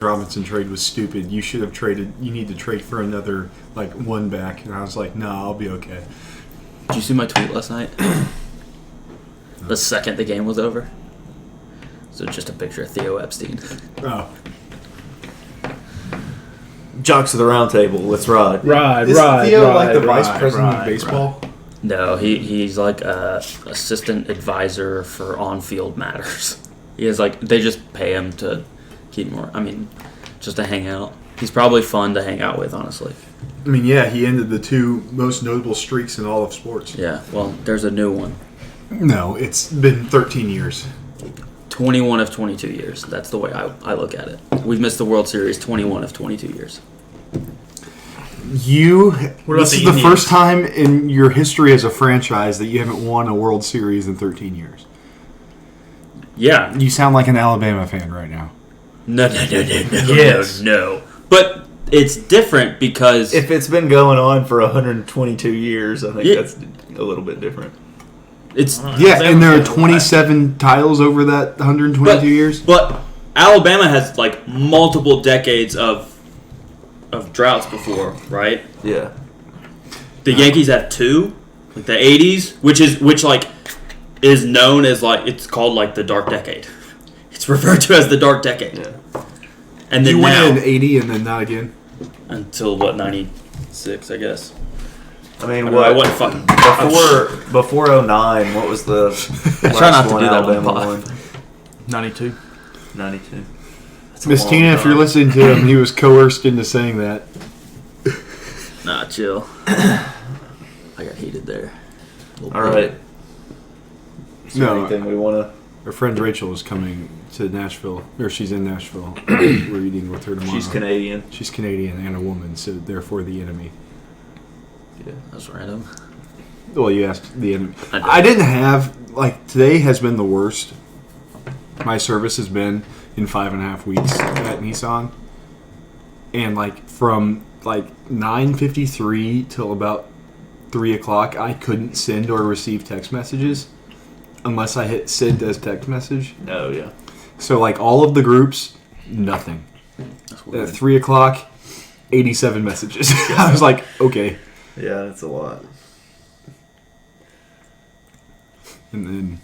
Robinson trade was stupid. You should have traded. You need to trade for another one back. And I was like, no, I'll be okay. Did you see my tweet last night? The second the game was over. So just a picture of Theo Epstein. Oh. Jocks of the round table. Let's ride. Is Theo the vice president of baseball? No, he's like a assistant advisor for on-field matters. He is they just pay him to keep more. I mean, just to hang out. He's probably fun to hang out with, honestly. I mean, yeah, he ended the two most notable streaks in all of sports. Yeah, well, there's a new one. No, it's been 13 years. 21 of 22 years. That's the way I look at it. We've missed the World Series 21 of 22 years. This is the first time in your history as a franchise that you haven't won a World Series in 13 years. Yeah. You sound like an Alabama fan right now. No. Yes. No. But it's different because... If it's been going on for 122 years, I think that's a little bit different. And there are 27 titles over that 122 years. But Alabama has multiple decades of droughts before, right? Yeah. The Yankees have two, the 80s, which is known as it's called the Dark Decade. It's referred to as the Dark Decade. Yeah. And then you went in 80 and then not again until 96, I guess. I mean, I wasn't fucking before 09. What was the try not to do that Alabama one? 92. Miss Tina, if you're listening to him, he was coerced into saying that. Nah, chill. I got heated there. All right. Is there anything we want to... Our friend Rachel is coming to Nashville, or she's in Nashville. We're eating with her tomorrow. She's Canadian. She's Canadian and a woman, so therefore the enemy. Yeah, that's random. Well, you asked the enemy. I didn't have, today has been the worst. My service has been in 5.5 weeks at Nissan. And, from, 9:53 till about 3 o'clock, I couldn't send or receive text messages unless I hit send as text message. Oh, yeah. So, all of the groups, nothing. At 3 o'clock, 87 messages. I was like, okay. Yeah, that's a lot. And then...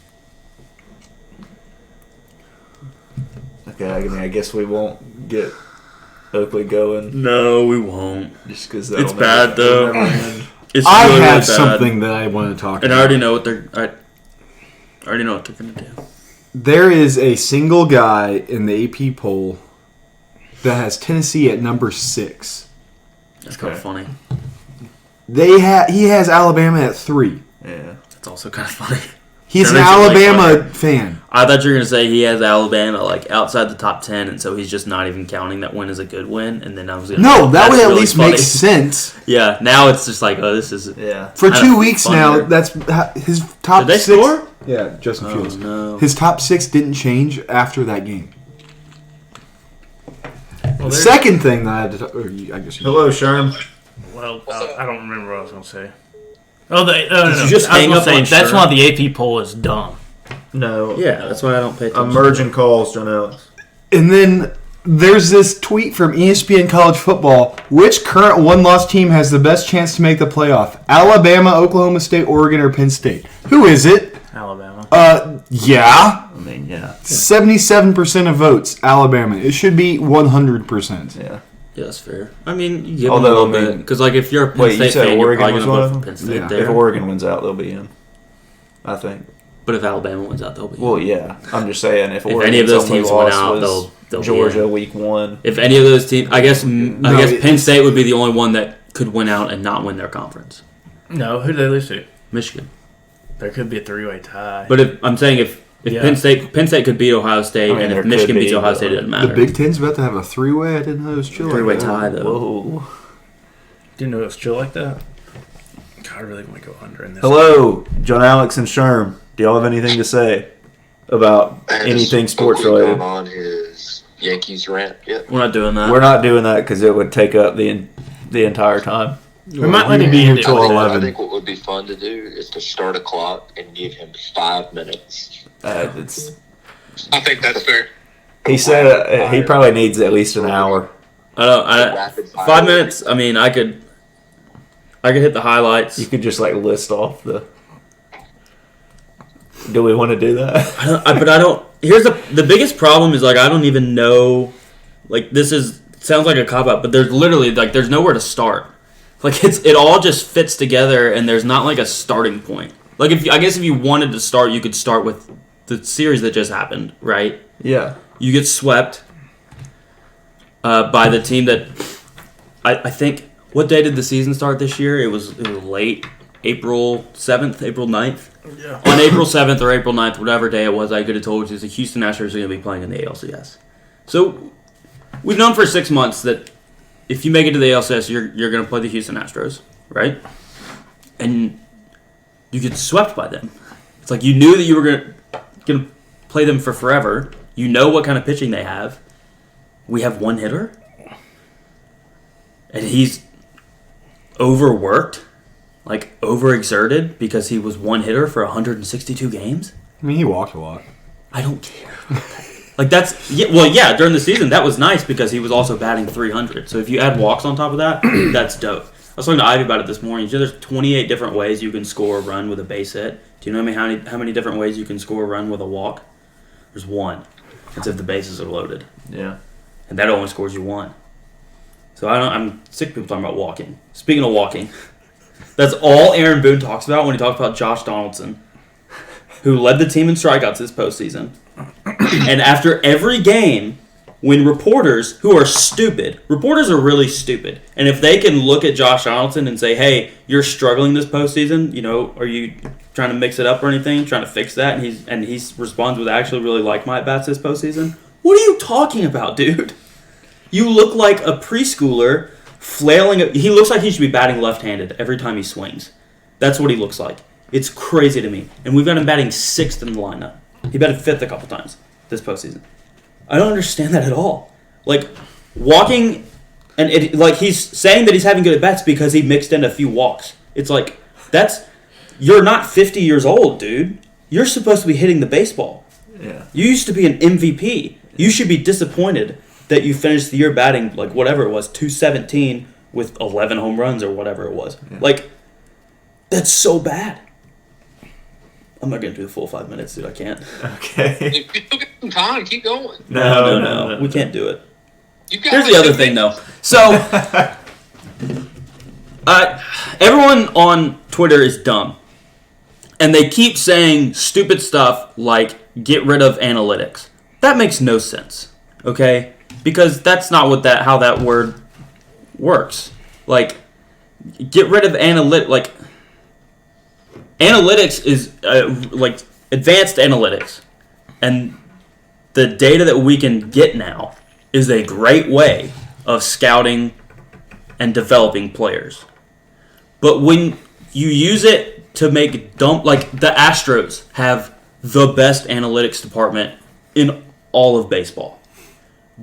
Okay, I guess we won't get Oakley going. No, we won't. Just because it's bad, though. I have something that I want to talk about. And I already know what they're... I already know what they're going to do. There is a single guy in the AP poll that has Tennessee at number 6. That's kind of funny. He has Alabama at 3. Yeah. That's also kind of funny. He's an Alabama fan. I thought you were going to say he has Alabama outside the top 10, and so he's just not even counting that win as a good win. And then I was going to that would at least make sense. Yeah, now it's just this is... Yeah. For 2 weeks now, that's his top 6. Did they score? Yeah, Justin Fields. No. His top 6 didn't change after that game. Well, the second thing that I had to talk... I guess Hello, Sherm. Well, I don't remember what I was going to say. Oh, no. You just hang up on that's why the AP poll is dumb. No. Yeah, that's why I don't pay attention. Emerging calls, John Alex. And then there's this tweet from ESPN College Football. Which current one-loss team has the best chance to make the playoff? Alabama, Oklahoma State, Oregon, or Penn State? Who is it? Alabama. Yeah. I mean, yeah. 77% of votes, Alabama. It should be 100%. Yeah. Yeah, that's fair. I mean, you give them a little bit. Because, if you're a Penn State fan, you're probably going to vote for Penn State there. If Oregon wins out, they'll be in. I think. But if Alabama wins out, they'll be in. Well, yeah. I'm just saying, if any of those teams win out, they'll Georgia be in. week 1. If any of those teams... I guess Penn State would be the only one that could win out and not win their conference. No, who did they lose to? Michigan. There could be a 3-way tie. But I'm saying if Penn State could beat Ohio State, and if Michigan beats Ohio State, it doesn't matter. The Big Ten's about to have a 3-way. I didn't know it was chill. 3-way tie, though. Whoa. Didn't know it was chill like that. God, I really want to go under in this. Hello, John Alex and Sherm. Do y'all have anything to say about anything sports related? Going on his Yankees rant yet? We're not doing that. We're not doing that because it would take up the entire time. We might let him be here till 11. I think what would be fun to do is to start a clock and give him 5 minutes. I think that's fair. He said he probably needs at least an hour. Rapid fire. 5 minutes. I mean, I could hit the highlights. You could just like list off the. Do we want to do that? But I don't. Here's the biggest problem is like I don't even know. Like this sounds like a cop out, but there's literally like there's nowhere to start. Like it all just fits together, and there's not like a starting point. Like I guess if you wanted to start, you could start with the series that just happened, right? Yeah. You get swept by the team that I think. What day did the season start this year? It was late. April 7th, April 9th. Yeah. On April 7th or April 9th, whatever day it was, I could have told you the Houston Astros are going to be playing in the ALCS. So we've known for 6 months that if you make it to the ALCS, you're going to play the Houston Astros, right? And you get swept by them. It's like you knew that you were going to play them for forever. You know what kind of pitching they have. We have one hitter. And he's overworked. Like, overexerted because he was one hitter for 162 games? I mean, he walked a lot. I don't care about that. Like, that's... Yeah, during the season, that was nice because he was also batting 300. So if you add walks on top of that, that's dope. I was talking to Ivy about it this morning. You know, there's 28 different ways you can score a run with a base hit. Do you know how many different ways you can score a run with a walk? There's one. It's if the bases are loaded. Yeah. And that only scores you one. So I'm sick of people talking about walking. Speaking of walking... That's all Aaron Boone talks about when he talks about Josh Donaldson, who led the team in strikeouts this postseason. And after every game, when reporters, who are stupid, reporters are really stupid, and if they can look at Josh Donaldson and say, hey, you're struggling this postseason, you know, are you trying to mix it up or anything, trying to fix that? And he responds with, I actually really like my at-bats this postseason. What are you talking about, dude? You look like a preschooler flailing. He looks like he should be batting left-handed every time he swings. That's what he looks like. It's crazy to me. And we've got him batting 6th in the lineup. He batted 5th a couple times this postseason. I don't understand that at all. Like, walking, and he's saying that he's having good at-bats because he mixed in a few walks. It's like, you're not 50 years old, dude. You're supposed to be hitting the baseball. Yeah. You used to be an MVP. You should be disappointed that you finished the year batting, like, whatever it was, 217 with 11 home runs or whatever it was. Yeah. Like, that's so bad. I'm not going to do the full 5 minutes, dude. I can't. Okay. If you still get some time, keep going. No. We can't do it. Here's the other thing, though. So, everyone on Twitter is dumb. And they keep saying stupid stuff like, get rid of analytics. That makes no sense, okay? Because that's not how that word works. Like, get rid of analytics. Like, analytics is like advanced analytics, and the data that we can get now is a great way of scouting and developing players. But when you use it to make like the Astros have the best analytics department in all of baseball.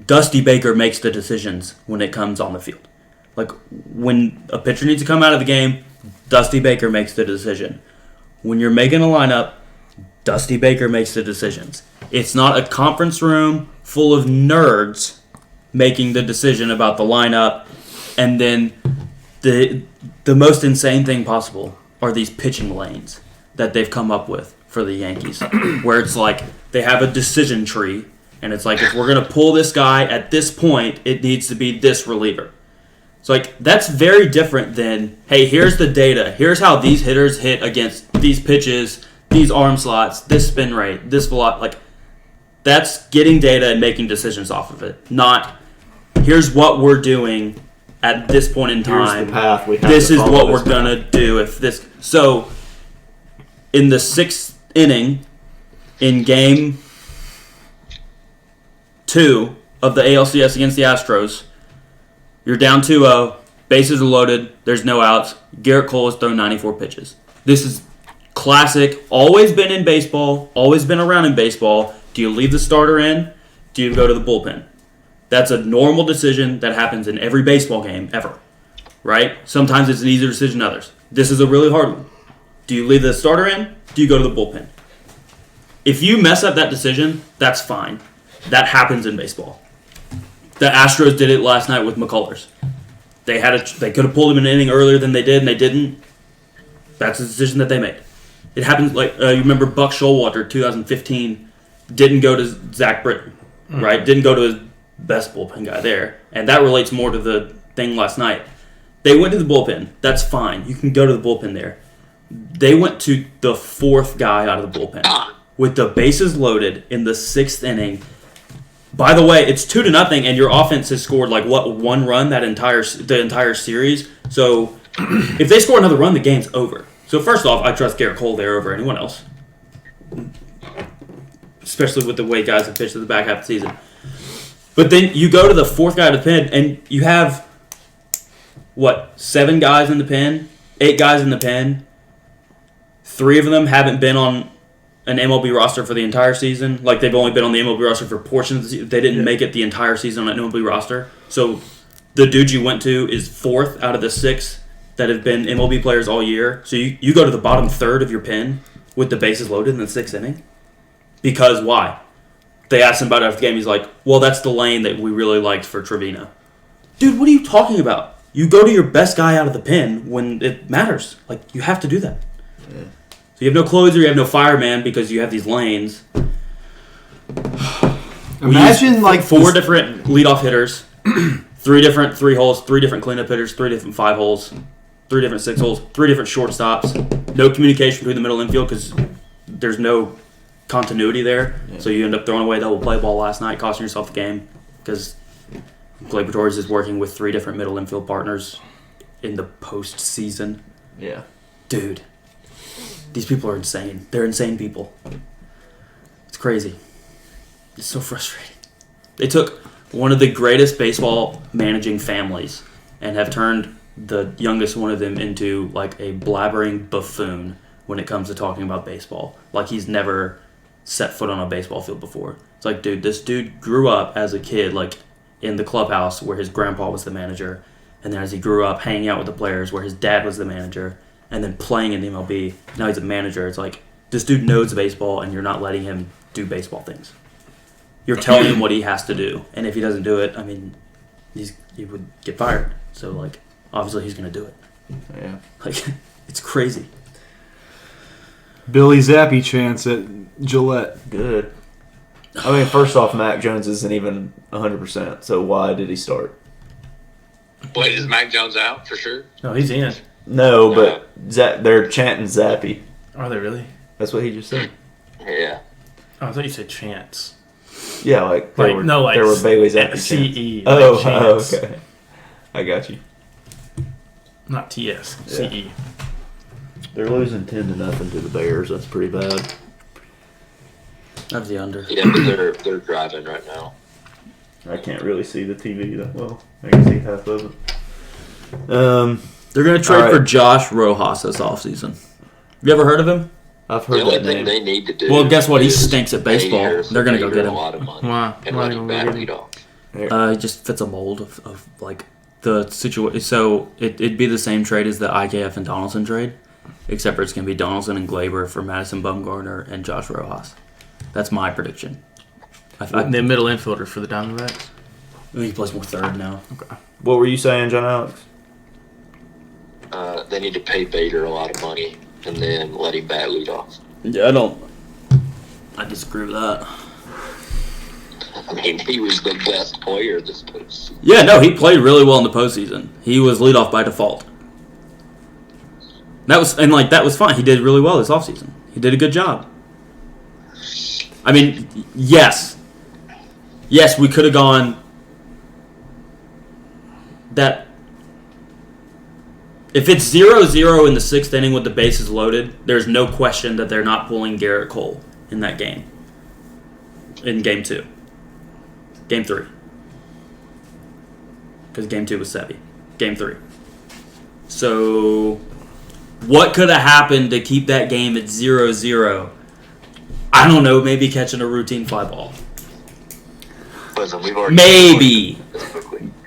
Dusty Baker makes the decisions when it comes on the field. Like, when a pitcher needs to come out of the game, Dusty Baker makes the decision. When you're making a lineup, Dusty Baker makes the decisions. It's not a conference room full of nerds making the decision about the lineup, and then the most insane thing possible are these pitching lanes that they've come up with for the Yankees, where it's like they have a decision tree, and it's like, if we're going to pull this guy at this point, it needs to be this reliever. So, like, that's very different than, hey, here's the data. Here's how these hitters hit against these pitches, these arm slots, this spin rate, this velocity. Like, that's getting data and making decisions off of it. Not, here's what we're doing at this point in time. Here's the path we have this to is follow what this we're going to do if this. So, in the 6th inning, in game 2 of the ALCS against the Astros, you're down 2-0, bases are loaded, there's no outs. Garrett Cole has thrown 94 pitches. This is classic, always been in baseball, always been around in baseball. Do you leave the starter in? Do you go to the bullpen? That's a normal decision that happens in every baseball game ever, right? Sometimes it's an easier decision than others. This is a really hard one. Do you leave the starter in? Do you go to the bullpen? If you mess up that decision, that's fine. That happens in baseball. The Astros did it last night with McCullers. They could have pulled him in an inning earlier than they did, and they didn't. That's a decision that they made. It happens like you remember Buck Showalter, 2015, didn't go to Zach Britton, right? Didn't go to his best bullpen guy there, and that relates more to the thing last night. They went to the bullpen. That's fine. You can go to the bullpen there. They went to the fourth guy out of the bullpen with the bases loaded in the sixth inning. By the way, it's 2-0, and your offense has scored one run the entire series. So if they score another run, the game's over. So first off, I trust Garrett Cole there over anyone else, especially with the way guys have pitched at the back half of the season. But then you go to the fourth guy to the pen, and you have 7 guys in the pen, 8 guys in the pen. 3 of them haven't been on an MLB roster for the entire season. Like, they've only been on the MLB roster for portions of the season. They didn't make it the entire season on an MLB roster. So the dude you went to is 4th out of the 6 that have been MLB players all year. So you go to the bottom third of your pen with the bases loaded in the 6th inning. Because why? They asked him about it after the game. He's like, well, that's the lane that we really liked for Trevino. Dude, what are you talking about? You go to your best guy out of the pen when it matters. Like, you have to do that. Yeah. So you have no closer, you have no fireman because you have these lanes. Imagine like 4 different leadoff hitters, 3 different 3 holes, 3 different cleanup hitters, 3 different 5 holes, 3 different 6 holes, 3 different shortstops. No communication between the middle infield because there's no continuity there. Yeah. So you end up throwing away the whole play ball last night, costing yourself the game because Gleyber Torres is working with 3 different middle infield partners in the postseason. Yeah. Dude. These people are insane. They're insane people. It's crazy. It's so frustrating. They took one of the greatest baseball managing families and have turned the youngest one of them into like a blabbering buffoon when it comes to talking about baseball. Like he's never set foot on a baseball field before. It's like, dude, this dude grew up as a kid like in the clubhouse where his grandpa was the manager, and then as he grew up hanging out with the players where his dad was the manager, and then playing in the MLB. Now he's a manager. It's like, this dude knows baseball, and you're not letting him do baseball things. You're telling him what he has to do, and if he doesn't do it, I mean, he would get fired. So, like, obviously he's going to do it. Yeah. Like, it's crazy. Billy Zappi chance at Gillette. Good. I mean, first off, Mac Jones isn't even 100%, so why did he start? Wait, is Mac Jones out for sure? No, he's in. No, but they're chanting Zappy. Are they really? That's what he just said. Yeah. Oh, I thought you said chance. Yeah, like there were Bailey Zappy CE. Okay. I got you. Not TS. Yeah. CE. They're losing 10-0 to the Bears. That's pretty bad. That's the under. Yeah, but they're driving right now. I can't really see the TV that well. I can see half of it. They're going to trade for Josh Rojas this offseason. You ever heard of him? I've heard the only that thing name. they need to do. Well, guess what? He stinks at baseball. They're going to go get him. A lot of money. Why? And Why running they back gonna lead get off. He just fits a mold of like the situation. So it'd be the same trade as the IKF and Donaldson trade, except for it's going to be Donaldson and Gleyber for Madison Bumgarner and Josh Rojas. That's my prediction. The middle infielder for the Diamondbacks. I think he plays more third now. Okay. What were you saying, John Alex? They need to pay Bader a lot of money and then let him bat lead off. Yeah, I disagree with that. I mean, he was the best player this postseason. Yeah, no, he played really well in the postseason. He was leadoff by default. That was fine. He did really well this offseason. He did a good job. I mean, yes, we could have gone that. If it's 0-0 in the 6th inning with the bases loaded, there's no question that they're not pulling Garrett Cole in that game. In Game 2. Game 3. Because Game 2 was Sevy. Game 3. So, what could have happened to keep that game at 0-0? I don't know, maybe catching a routine fly ball. Listen, we've already Maybe.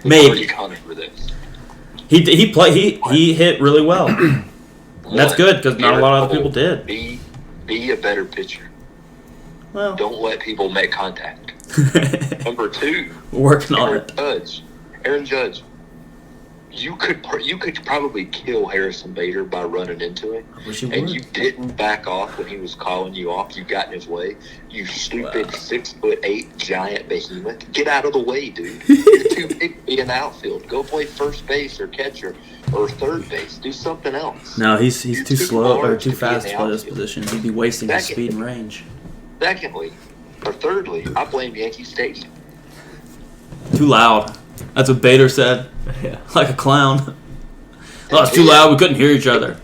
already gone over this. He hit really well. That's good because not a lot of other people did. Be a better pitcher. Well, don't let people make contact. Number 2, We're working on it. Aaron Judge. You could probably kill Harrison Bader by running into him, Wish you and would. you didn't back off when he was calling you off. You got in his way. You stupid 6'8" giant behemoth. Get out of the way, dude. You're too big to be in the outfield. Go play first base or catcher or third base. Do something else. No, he's You're too slow or large too to be in fast the to play this outfield. position. He'd be wasting his speed and range. Secondly, or thirdly, I blame Yankee Stadium. Too loud. That's what Bader said. Yeah. Like a clown. Oh, it's too loud. We couldn't hear each other.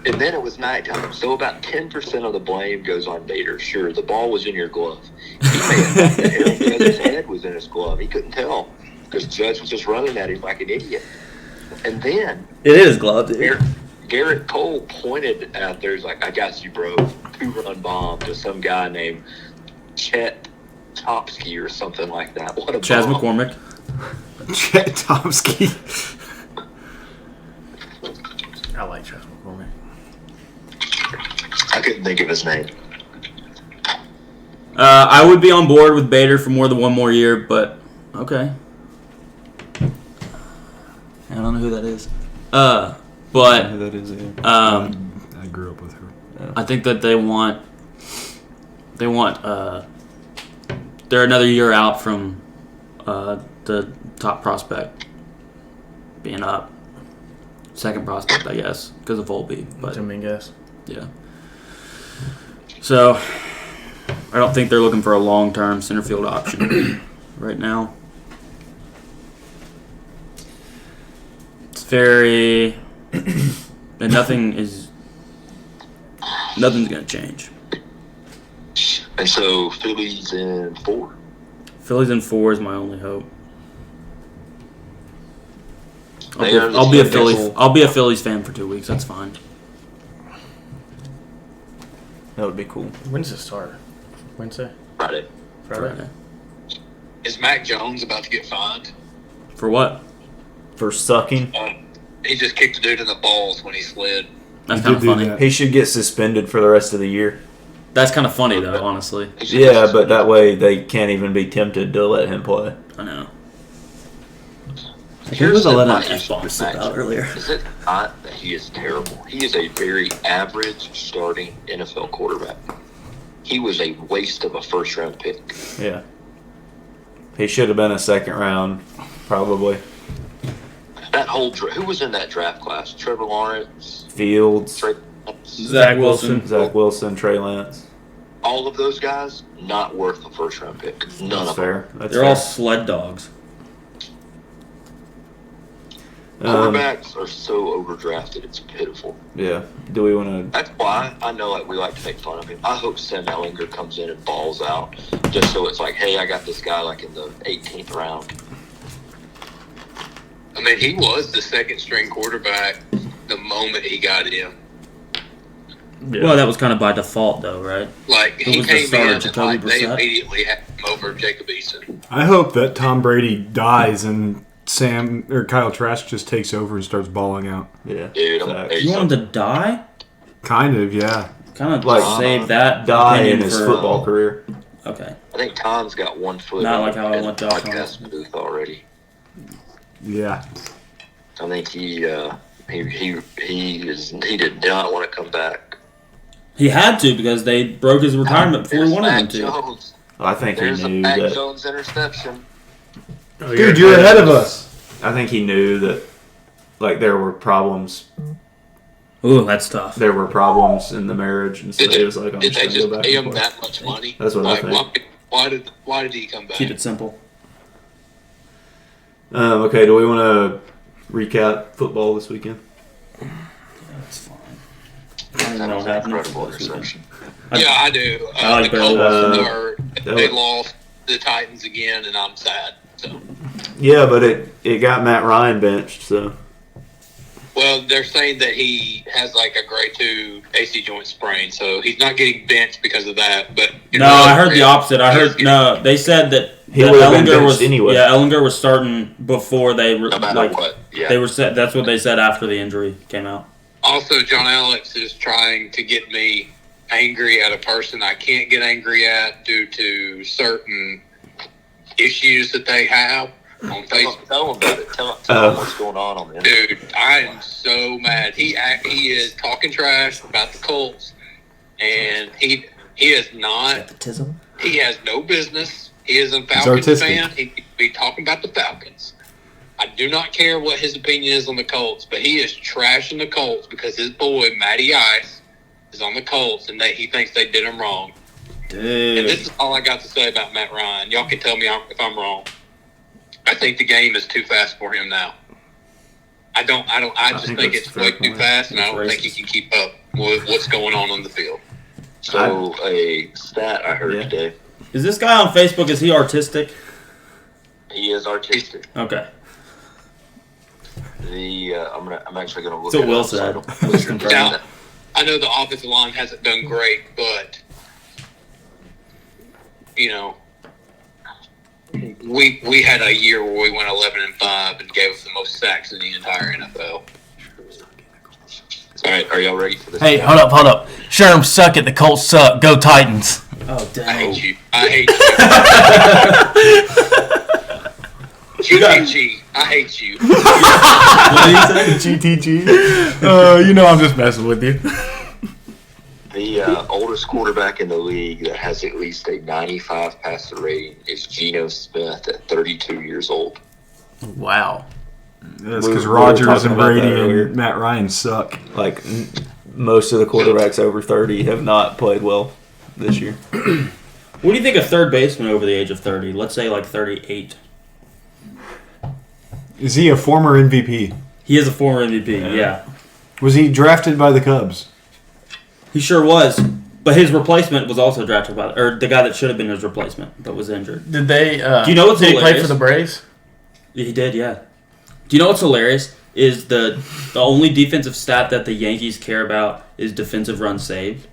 And then it was nighttime, so about 10% of the blame goes on Bader. Sure, the ball was in your glove. He may have thought that Aaron Judge's head was in his glove. He couldn't tell because Judge was just running at him like an idiot. And then It is glove, dude. Garrett Cole pointed out there. He's like, "I got you, bro." 2-run bomb to some guy named Chet Topsky or something like that. What a Chaz bomb. McCormick. Chet Tomsky. I like Chaz McCormick. I couldn't think of his name. I would be on board with Bader for more than one more year, but okay. I don't know who that is. But That is it. I grew up with her. I think that they want they're another year out from the top prospect being up. Second prospect, I guess, because of Volpe. But Dominguez. yeah. So I don't think they're looking for a long-term center field option right now. It's very and nothing's gonna change. And so Phillies in 4. Phillies in 4 is my only hope. They are the I'll be a Phillies. Phillies fan for 2 weeks. That's fine. That would be cool. When's it start? Wednesday? Friday. Friday? Is Mac Jones about to get fined? For what? For sucking, He just kicked a dude in the balls when he slid. That's He kind of did do funny. that. he should get suspended for the rest of the year. That's kind of funny though, honestly. Yeah, but that way they can't even be tempted to let him play. I know. Here's Who was I my letting issue F-bomb with slip Mac out Jones. earlier? Is it not that he is terrible? He is a very average starting NFL quarterback. He was a waste of a first-round pick. Yeah. He should have been a second round, probably. That whole who was in that draft class? Trevor Lawrence, Fields, Trey, Zach Wilson. Zach Wilson, Trey Lance. all of those guys not worth a first-round pick. None That's of them. fair. That's They're fair. all sled dogs. Quarterbacks are so overdrafted; it's pitiful. Yeah. Do we want to? That's why I know like we like to make fun of him. I hope Sam Ellinger comes in and balls out, just so it's like, hey, I got this guy like in the 18th round. I mean, he was the second string quarterback the moment he got in. Yeah. Well, that was kind of by default though, right? Like, Who he was the came starter, in and Jacoby like, they Brissett? immediately had him over Jacob Eason. I hope that Tom Brady dies and Sam or Kyle Trask just takes over and starts balling out. Yeah. Dude, I'm Zach. gonna You want him to die? Kind of, yeah. Kind of Like, save that Die opinion in his for, football career. Okay. I think Tom's got one foot Not in like how I in went the to podcast booth already. Yeah. I think he did not want to come back. He had to because they broke his retirement before he There's wanted him Mac to. Jones. I think he There's a knew Mac that. Jones interception. Oh, Dude, you're ahead of us. I think he knew that, like, there were problems. Ooh, that's tough. There were problems in the marriage, and so Did he they, was like, "I'm did just they gonna just go back pay and him play." that much money? That's what I like, think. why did he come back? Keep it simple. Okay, do we want to recap football this weekend? That's fine. I don't That know was what an happened incredible this weekend. interception. Yeah, I do. I like the Barry Colts Wilson. they lost the Titans again, and I'm sad. So, Yeah, but it got Matt Ryan benched, so well, they're saying that he has like a grade 2 AC joint sprain, so he's not getting benched because of that. But No, I heard the opposite. I heard no. They said that He that would have been Ellinger benched was anyway. Yeah, Ellinger was starting before they were No matter like what. Yeah. they were said. That's what they said after the injury came out. Also, John Alex is trying to get me angry at a person I can't get angry at due to certain issues that they have on Facebook. Tell him about it. Tell him what's going on there. Dude, I am so mad. He is talking trash about the Colts, and he is not. Nepotism? He has no business. He is a Falcons fan. He be talking about the Falcons. I do not care what his opinion is on the Colts, but he is trashing the Colts because his boy Matty Ice is on the Colts, and he thinks they did him wrong. Dude. And this is all I got to say about Matt Ryan. Y'all can tell me if I'm wrong. I think the game is too fast for him now. I just think it's way too fast, and I don't think he can keep up with what's going on the field. So a stat I heard today. Is this guy on Facebook, is he artistic? He is artistic. Okay. I'm actually gonna look. So Will said. Now, I know the offensive line hasn't done great, but we had a year where we went 11-5 and gave us the most sacks in the entire NFL. All right, are y'all ready for this? Hey, hold up. Sherm, suck it. The Colts suck. Go Titans. Oh, damn. I hate you. GTG, I hate you. GTG. I'm just messing with you. The oldest quarterback in the league that has at least a 95 passer rating is Geno Smith at 32 years old. Wow. That's because We were Rodgers talking and about that Brady earlier. and Matt Ryan suck. Like, most of the quarterbacks over 30 have not played well this year. What do you think of third baseman over the age of 30? Let's say like 38. Is he a former MVP? He is a former MVP, yeah. Was he drafted by the Cubs? He sure was. But his replacement was also drafted by the guy that should have been his replacement, but was injured. Did they? Do you know what's did he play hilarious? for the Braves? He did, yeah. Do you know what's hilarious? Is the only defensive stat that the Yankees care about is defensive runs saved.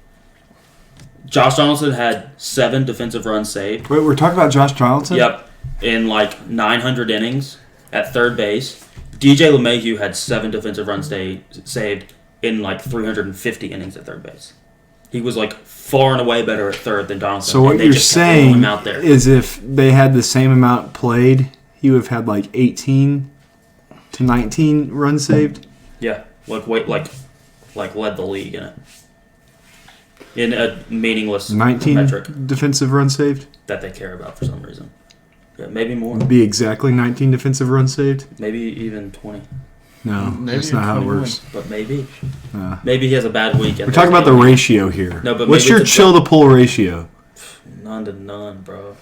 Josh Donaldson had 7 defensive runs saved. Wait, we're talking about Josh Donaldson? Yep. In like 900 innings at third base. DJ LeMahieu had 7 defensive runs saved in like 350 innings at third base. He was like far and away better at third than Donaldson. So what and they you're just kept rolling saying him out there. is if they had the same amount played, he would have had like 18 to 19 runs saved? Yeah. Like led the league in it. In a meaningless 19 metric defensive runs saved? that they care about for some reason. Yeah, maybe more. Would be exactly 19 defensive runs saved? Maybe even 20. No, Maybe that's not how it 21. works. But maybe. Maybe he has a bad week. We're talking about the ratio here. No, but what's maybe your it's a- chill to pull ratio? None to none, bro.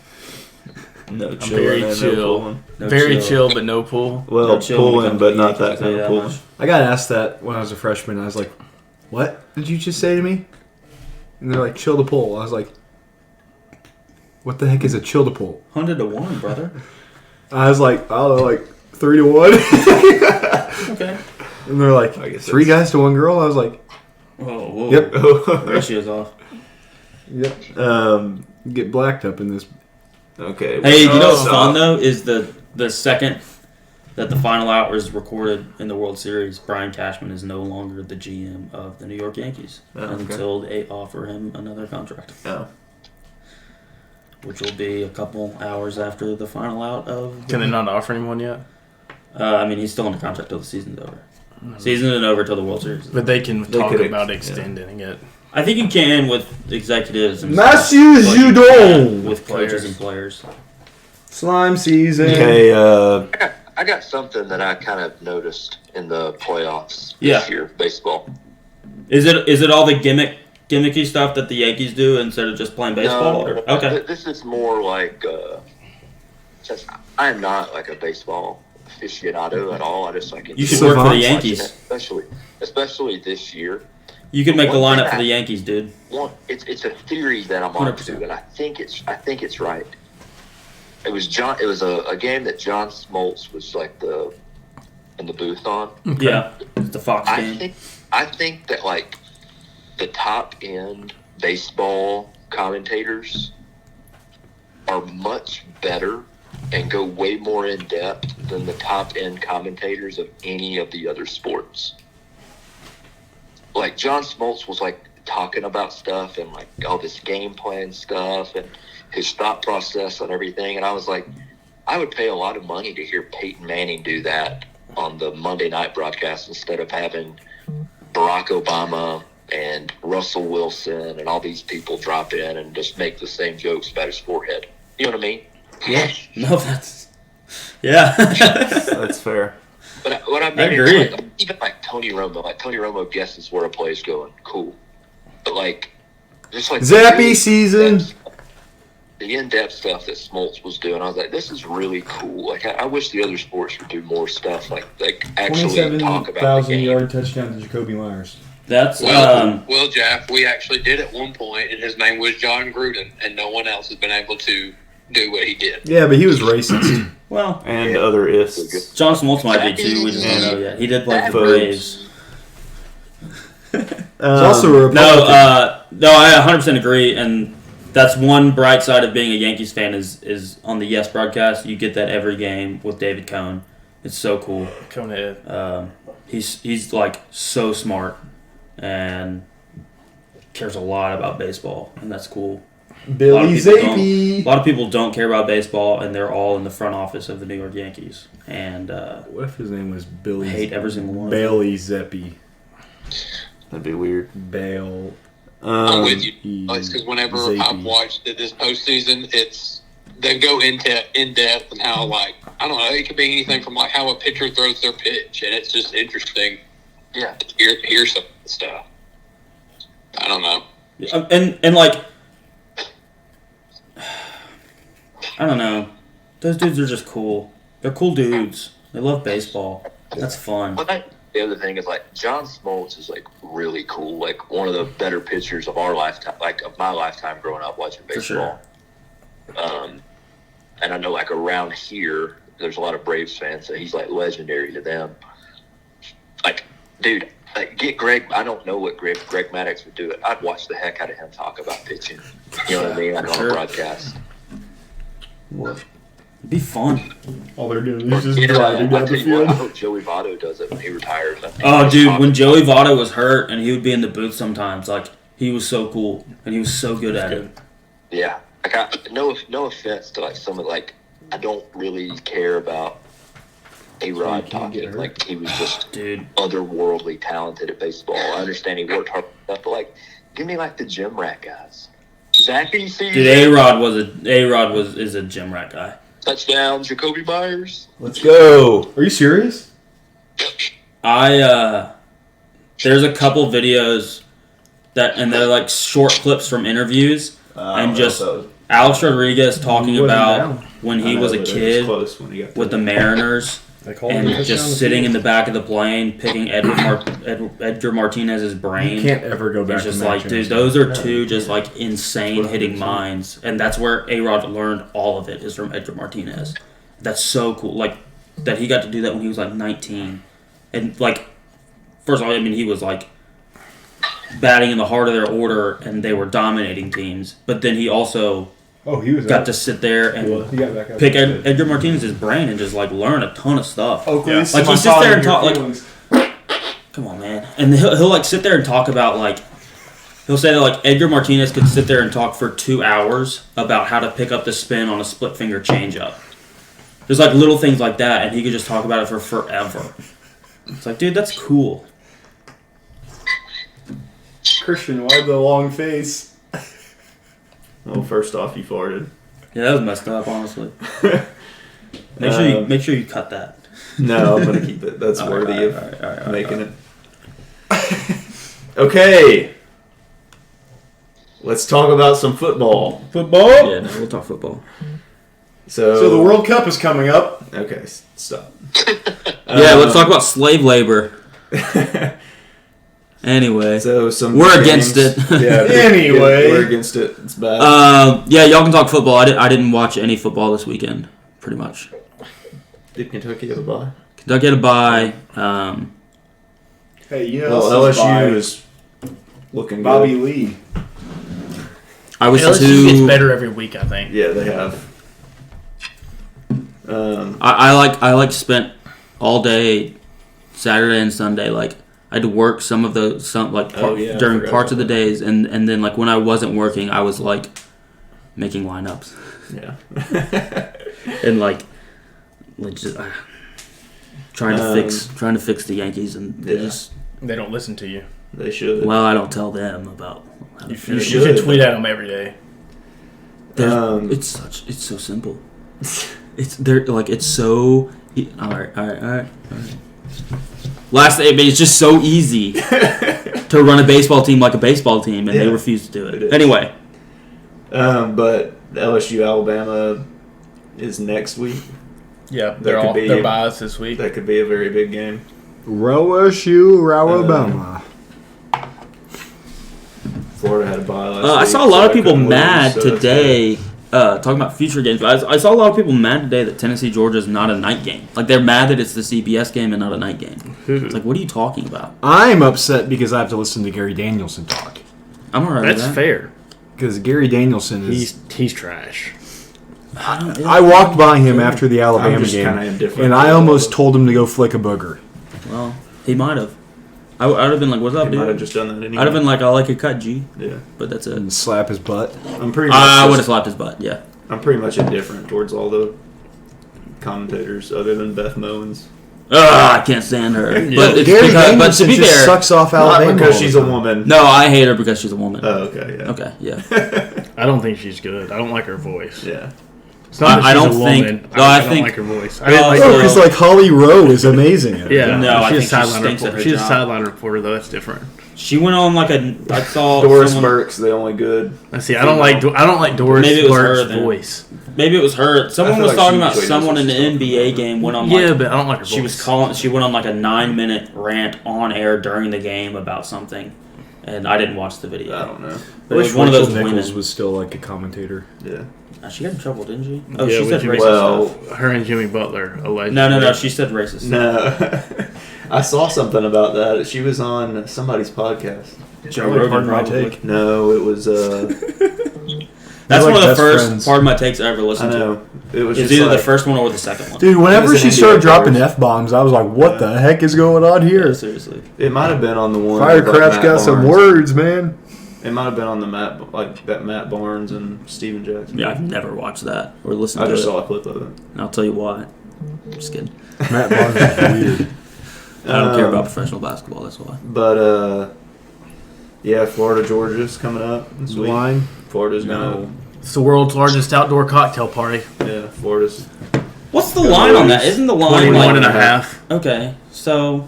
No I'm chilling very and no chill. pulling. No Very chill. chill, but no pull. Well, No chill when it pulling, comes but to not the that Yankees, I'll kind tell of you that pulling. much. I got asked that when I was a freshman. I was like, what did you just say to me? And they're like, chill to pull. I was like, what the heck is a chill to pull? 100 to 1, brother. I was like, oh, like 3 to 1. Okay. And they're like, I guess 3 that's- guys to 1 girl? I was like, Whoa. yep. Ratio's off. Yep. Get blacked up in this. Okay. Hey, you know what's stop. fun, though? Is the second that the final out was recorded in the World Series, Brian Cashman is no longer the GM of the New York Yankees Oh, okay. until they offer him another contract, Oh. which will be a couple hours after the final out of. Can they not offer him one yet? I mean, he's still under contract till the season's over. Season isn't over till the World Series. But they can talk could about ex- extending it. I think you can with executives and Matthew stuff, but you Judon! can't with coaches and players. Slime season. Okay, I got something that I kind of noticed in the playoffs Yeah. this year, baseball. Is it all the gimmicky stuff that the Yankees do instead of just playing baseball? No, Or? Okay. This is more like just I am not like a baseball aficionado at all. I just like You should enjoy work for the watching Yankees. it, especially this year. You could make the One thing lineup for the Yankees, dude. It's a theory that I'm on 100%. to, and I think it's right. It was a game that John Smoltz was like in the booth on. Yeah, it's the Fox game. I think that like the top end baseball commentators are much better and go way more in depth than the top end commentators of any of the other sports. Like John Smoltz was like talking about stuff and like all this game plan stuff and his thought process and everything, and I was like, I would pay a lot of money to hear Peyton Manning do that on the Monday night broadcast instead of having Barack Obama and Russell Wilson and all these people drop in and just make the same jokes about his forehead. You know what I mean? Yeah. No, that's... Yeah. That's fair. But what I mean I agree. is, even like Tony Romo guesses where a play's going. Cool. But, just like... Zappy season! The in-depth stuff that Smoltz was doing, I was like, this is really cool. I wish the other sports would do more stuff, like actually talk about the game. 27,000-yard touchdown to Jacoby Myers. That's... Well, Jeff, we actually did at one point, and his name was John Gruden, and no one else has been able to do what he did. Yeah, but he was racist. Well... And other ifs. John Smoltz might be, too. We just don't know yet. He did play for the Braves. He's also a Republican. No, I 100% agree, and... That's one bright side of being a Yankees fan is on the Yes broadcast. You get that every game with David Cohn. It's so cool. Conehead. He's like so smart and cares a lot about baseball, and that's cool. Billy Zappi. A lot of people don't care about baseball, and they're all in the front office of the New York Yankees. And what if his name was Billy? Hate every single one. Bailey Zappi. That'd be weird. Bale. I'm with you. It's because whenever I've watched it this postseason, they go into in depth and how I don't know, it could be anything from how a pitcher throws their pitch, and it's just interesting. Yeah, to hear some stuff. I don't know. And I don't know. Those dudes are just cool. They're cool dudes. They love baseball. That's fun. The other thing is John Smoltz is really cool. One of the better pitchers of our lifetime, of my lifetime growing up watching baseball. For sure. And I know around here, there's a lot of Braves fans, so he's legendary to them. Dude, get Greg. I don't know what Greg Maddux would do. I'd watch the heck out of him talk about pitching. You know what I mean? On a broadcast. It'd be fun. All they're doing is just driving down the field. I hope Joey Votto does it when he retires. Oh, dude, when Joey Votto was hurt and he would be in the booth sometimes, he was so cool and he was so good at it. Yeah. No offense to some of I don't really care about A-Rod talking. He was just otherworldly talented at baseball. I understand he worked hard, but give me the gym rat guys. Zappy season. Dude, A-Rod is a gym rat guy. Touchdown, Jacoby Myers. Let's go. Are you serious? There's a couple videos and they're short clips from interviews and just Alex Rodriguez talking about when he was a kid with the Mariners and just sitting in the back of the plane picking Edgar Martinez's brain. You can't ever go back. It's just dude, those are two just insane hitting minds, and that's where A-Rod learned all of it is from Edgar Martinez. That's so cool. That he got to do that when he was 19, and first of all, he was batting in the heart of their order, and they were dominating teams. But then he also got to sit there and pick Edgar Martinez's brain and just like learn a ton of stuff. Oakley, he sits there and talk come on, man, and he'll like sit there and talk about like he'll say that like Edgar Martinez could sit there and talk for 2 hours about how to pick up the spin on a split finger changeup. There's like little things like that, and he could just talk about it for forever. It's like, dude, that's cool. Christian, why the long face? Well, first off, you farted. Yeah, that was messed up, honestly. Make sure you cut that. No, I'm gonna keep it. That's worthy of making it. Okay. Let's talk about some football. Football? Yeah, no, we'll talk football. So the World Cup is coming up. Okay, stop. Let's talk about slave labor. Anyway, so we're against it. Yeah. Anyway, we're against it. It's bad. Y'all can talk football. I didn't watch any football this weekend, pretty much. Did Kentucky have a bye? Kentucky had a bye. Hey, LSU is looking Bobby good. Lee. LSU gets better every week, I think. Yeah, they have. I spent all day Saturday and Sunday like I had to work during parts of the days and then like when I wasn't working I was like making lineups. Yeah. And like trying to fix the Yankees, and They don't listen to you. They should. Well, I don't tell them about. How You to should tweet at them every day. It's so simple. It's so. All right. Last, it's just so easy to run a baseball team like a baseball team, and they refuse to do it. Anyway. But LSU Alabama is next week. Yeah, they're biased this week. That could be a very big game. LSU Alabama. Florida had a bye last week. I saw a lot of people mad today. Talking about future games, I saw a lot of people mad today that Tennessee-Georgia is not a night game. Like, they're mad that it's the CBS game and not a night game. It's like, what are you talking about? I'm upset because I have to listen to Gary Danielson talk. I'm alright with that. That's fair. Because Gary Danielson is... He's trash. I walked by him after the Alabama game, and I almost told him to go flick a booger. Well, he might have. I would have been like, what's up, dude? Might have just done that anyway. I'd have been like, I like your cut, G. Yeah. But that's it. And slap his butt. I would have slapped his butt, yeah. I'm pretty much indifferent towards all the commentators other than Beth Mowens. I can't stand her. But it's Gary because, but Danielson to be just fair, sucks off Alabama. Not because she's a woman. no, I hate her because she's a woman. Oh, okay, yeah. Okay, yeah. I don't think she's good. I don't like her voice. Yeah. It's not that I she's don't a think- woman. no, I I don't think- like her voice. I Oh, didn't like Oh, her. because like Holly Rowe is amazing at it. Yeah, No, I she's think a she sideline stinks at reporter. her She's a job. sideline reporter, though. That's different. She went on like I saw Doris someone- Burke's the only good. See, I don't like Doris Maybe it was Burke's her then. voice. Maybe it was her. Someone I feel was like talking she about usually someone in knows the what she's NBA talking game went on Yeah, like but I don't like her voice. she was calling. She went on like a 9-minute rant on air during the game about something, and I didn't watch the video. I don't know. But it was one of those Nichols women. was still like a commentator. Yeah. She got in trouble, didn't she? Oh, Yeah, she said with racist well, stuff. Her and Jimmy Butler allegedly. No. She said racist stuff. No. I saw something about that. She was on somebody's podcast. Joe Rogan, Pardon my probably. take. No, it was. That's They're one like of the best first friends. part of my takes I ever I listened to. know. It was It's just either like, the first one or the second one. Dude, whenever It was she an started NBA dropping players. F-bombs, I was like, what the heck is going on here? Yeah, seriously. It might have been on the one. with, like, Firecraft's Matt got some Barnes. words, man. It might have been on the Matt Barnes and Steven Jackson. Yeah, I've never watched that or listened I to just it. saw a clip of it. And I'll tell you why. I'm just kidding. Matt Barnes is weird. I don't care about professional basketball. That's why. But yeah, Florida Georgia's coming up this week. Line? Florida's gonna. It's the world's largest outdoor cocktail party. Yeah, Florida's. What's the Good line on news. that? Isn't the line 21 like and a half. Okay, so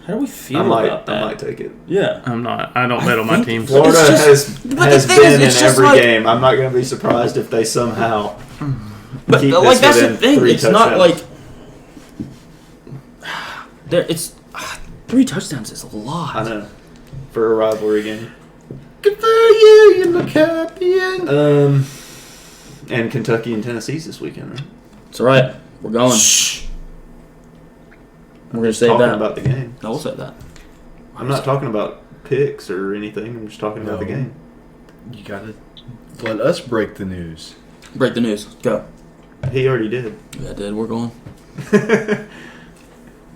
how do we feel about that? I might take it. Yeah. I'm not. I don't bet on my think teams. Florida It's just- has but the thing been is, it's in just every like- game. I'm not going to be surprised if they somehow. But keep like this that's the within thing. 3 It's not touchdowns. like there. It's 3 touchdowns is a lot. I know for a rivalry game. Good for you, you look happy. And Kentucky and Tennessee's this weekend. Right? It's all right. We're going. We're gonna save Talking that. about the game. No, we'll save that. I'm not talking about picks or anything. I'm just talking about the No. game. You gotta let us break the news. Break the news. Go. He already did. Yeah, dude. We're going.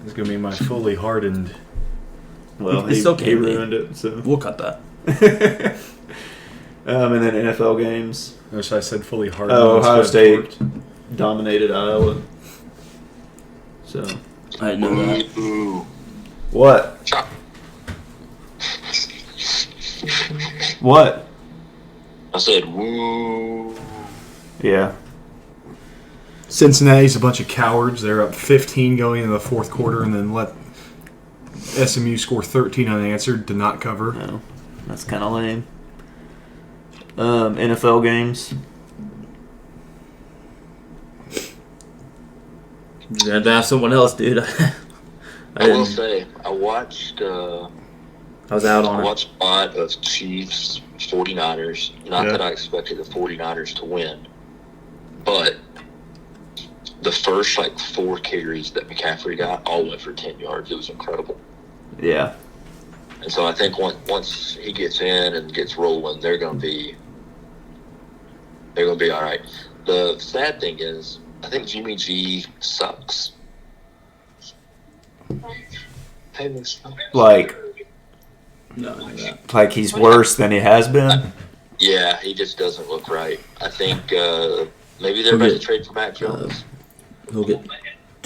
It's gonna be my fully hardened. Well, It he, still he can be. ruined it. So. We'll cut that. And then NFL games. Notice I said fully hardened. Oh, Ohio instead of State torqued. dominated Iowa. So I didn't know that. Ooh. what? What? I said, woo. Yeah. Cincinnati's a bunch of cowards. They're up 15 going into the fourth quarter, and then let SMU score 13 unanswered to not cover. No, that's kind of lame. NFL games. You had to ask someone else, dude. I will say, I watched I was out I on it. watched a lot of Chiefs 49ers. Not Yeah. that I expected the 49ers to win, but the first 4 carries that McCaffrey got all went for 10 yards. It was incredible. Yeah. And so I think once he gets in and gets rolling, they're going to be all right. The sad thing is, I think Jimmy G sucks. Like No, I know that. like he's worse than he has been. Yeah, he just doesn't look right. I think maybe they're about to trade for Matt Jones. He'll get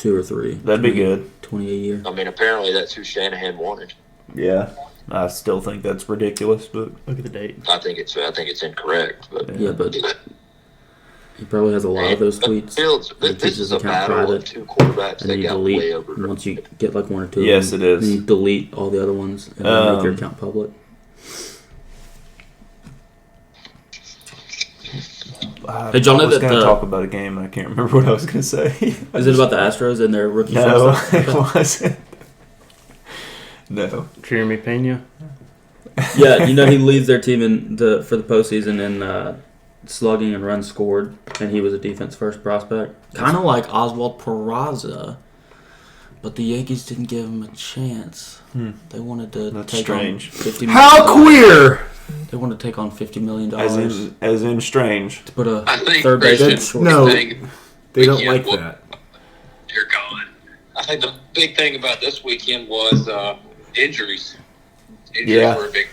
2 or 3. That'd be good. 20 a year. I mean, apparently that's who Shanahan wanted. Yeah. I still think that's ridiculous, but Look at the date. I think it's incorrect, but Yeah, but he probably has a lot of those tweets. Fields, He this keeps is his a account battle private, of two quarterbacks and that you got way delete over. once you get like 1 or 2. Yes, of it them, is. And you delete all the other ones and then make your account public. Hey, John, I was that going to the- talk about a game, and I can't remember what I was going to say. Is it about the Astros and their rookie? No, shortstop? it wasn't. No. Jeremy Pena. Yeah, he leads their team for the postseason in slugging and runs scored, and he was a defense first prospect, kind of like Oswald Peraza, but the Yankees didn't give him a chance. They wanted to That's take strange. on $50 million. How queer! They wanted to take on $50 million As in strange. to put a I think third Christian- baseman short. No, thing- they don't weekend like was- that. You're gone. I think the big thing about this weekend was injuries. Injuries Yeah. were a big.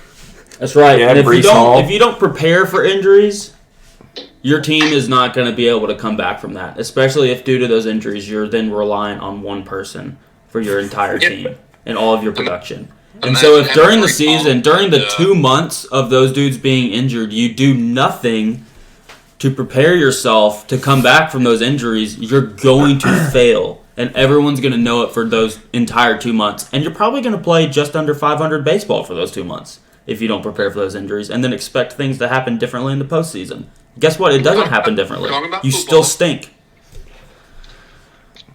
That's right. Yeah, and if Brees Hall. you don't prepare for injuries, your team is not going to be able to come back from that. Especially if due to those injuries, you're then relying on one person for your entire Yeah. team and all of your production. And Imagine so if having during the Brees Hall season, during the and, 2 months of those dudes being injured, you do nothing to prepare yourself to come back from those injuries, you're going to fail. And everyone's going to know it for those entire 2 months. And you're probably going to play just under 500 baseball for those 2 months if you don't prepare for those injuries and then expect things to happen differently in the postseason. Guess what? It doesn't happen differently. Talking about You football. still stink.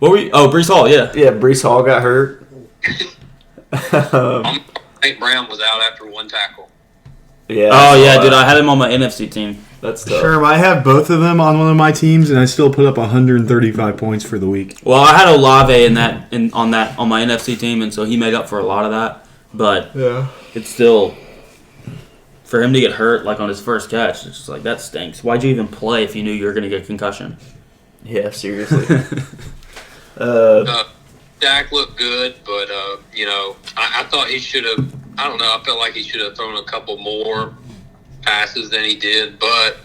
What were you? Oh, Brees Hall, yeah. Yeah, Brees Hall got hurt. St. Brown was out after one tackle. Yeah. Oh, I yeah, saw dude, that. I had him on my NFC team. That's tough. Sherm, I have both of them on one of my teams, and I still put up 135 points for the week. Well, I had Olave on my NFC team, and so he made up for a lot of that. But Yeah. it's still, for him to get hurt like on his first catch, it's just like, that stinks. Why'd you even play if you knew you were going to get a concussion? Yeah, seriously. Dak looked good, but I thought he should have. I don't know. I felt like he should have thrown a couple more passes than he did. But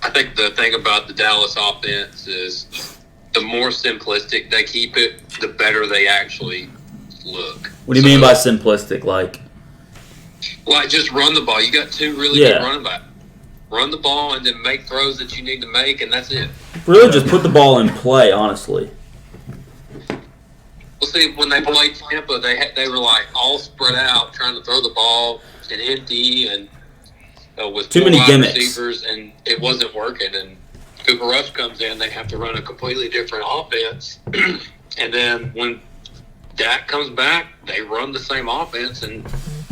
I think the thing about the Dallas offense is the more simplistic they keep it, the better they actually look. What do you mean by simplistic? Like just run the ball. You got two really Yeah. good running backs. Run the ball and then make throws that you need to make, and that's it. really just put the ball in play, honestly. Well, see, when they played Tampa, they were like all spread out trying to throw the ball and empty and with Too four many wide gimmicks. receivers, and it wasn't working. And Cooper Rush comes in, they have to run a completely different offense. And then when Dak comes back, they run the same offense, and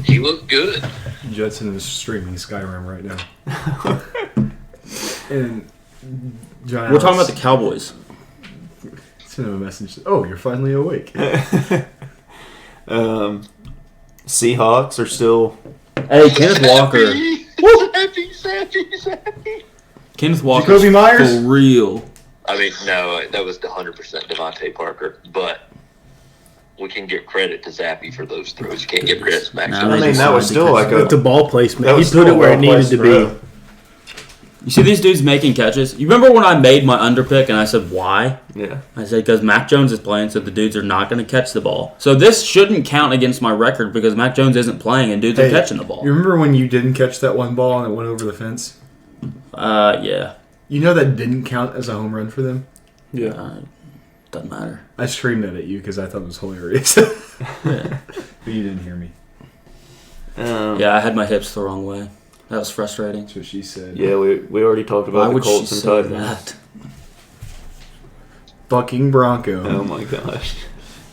he looked good. Judson is streaming Skyrim right now. And John We're talking Alex about the Cowboys. sent him a message. Oh, you're finally awake. Seahawks are still. Hey, Kenneth Walker. Kenneth Walker. Jacoby Myers? For real. I mean, no, that was the 100% Devontae Parker, but we can give credit to Zappy for those throws. You can't give credit to Max. Nah, I they mean, just that was signed still like because- a. The ball placement. That He was put still it where a it needed to well-placed be. throw. You see these dudes making catches? You remember when I made my underpick and I said, why? Yeah. I said, because Mac Jones is playing, so the dudes are not going to catch the ball. So this shouldn't count against my record because Mac Jones isn't playing and dudes are Hey, catching the ball. You remember when you didn't catch that one ball and it went over the fence? Yeah. You know that didn't count as a home run for them? Doesn't matter. I screamed that at you because I thought it was hilarious. Yeah. But you didn't hear me. Yeah, I had my hips the wrong way. That was frustrating. That's what she said. Yeah, we already talked Why about the would she Colts and say Titans. that? Fucking Bronco. Oh my gosh.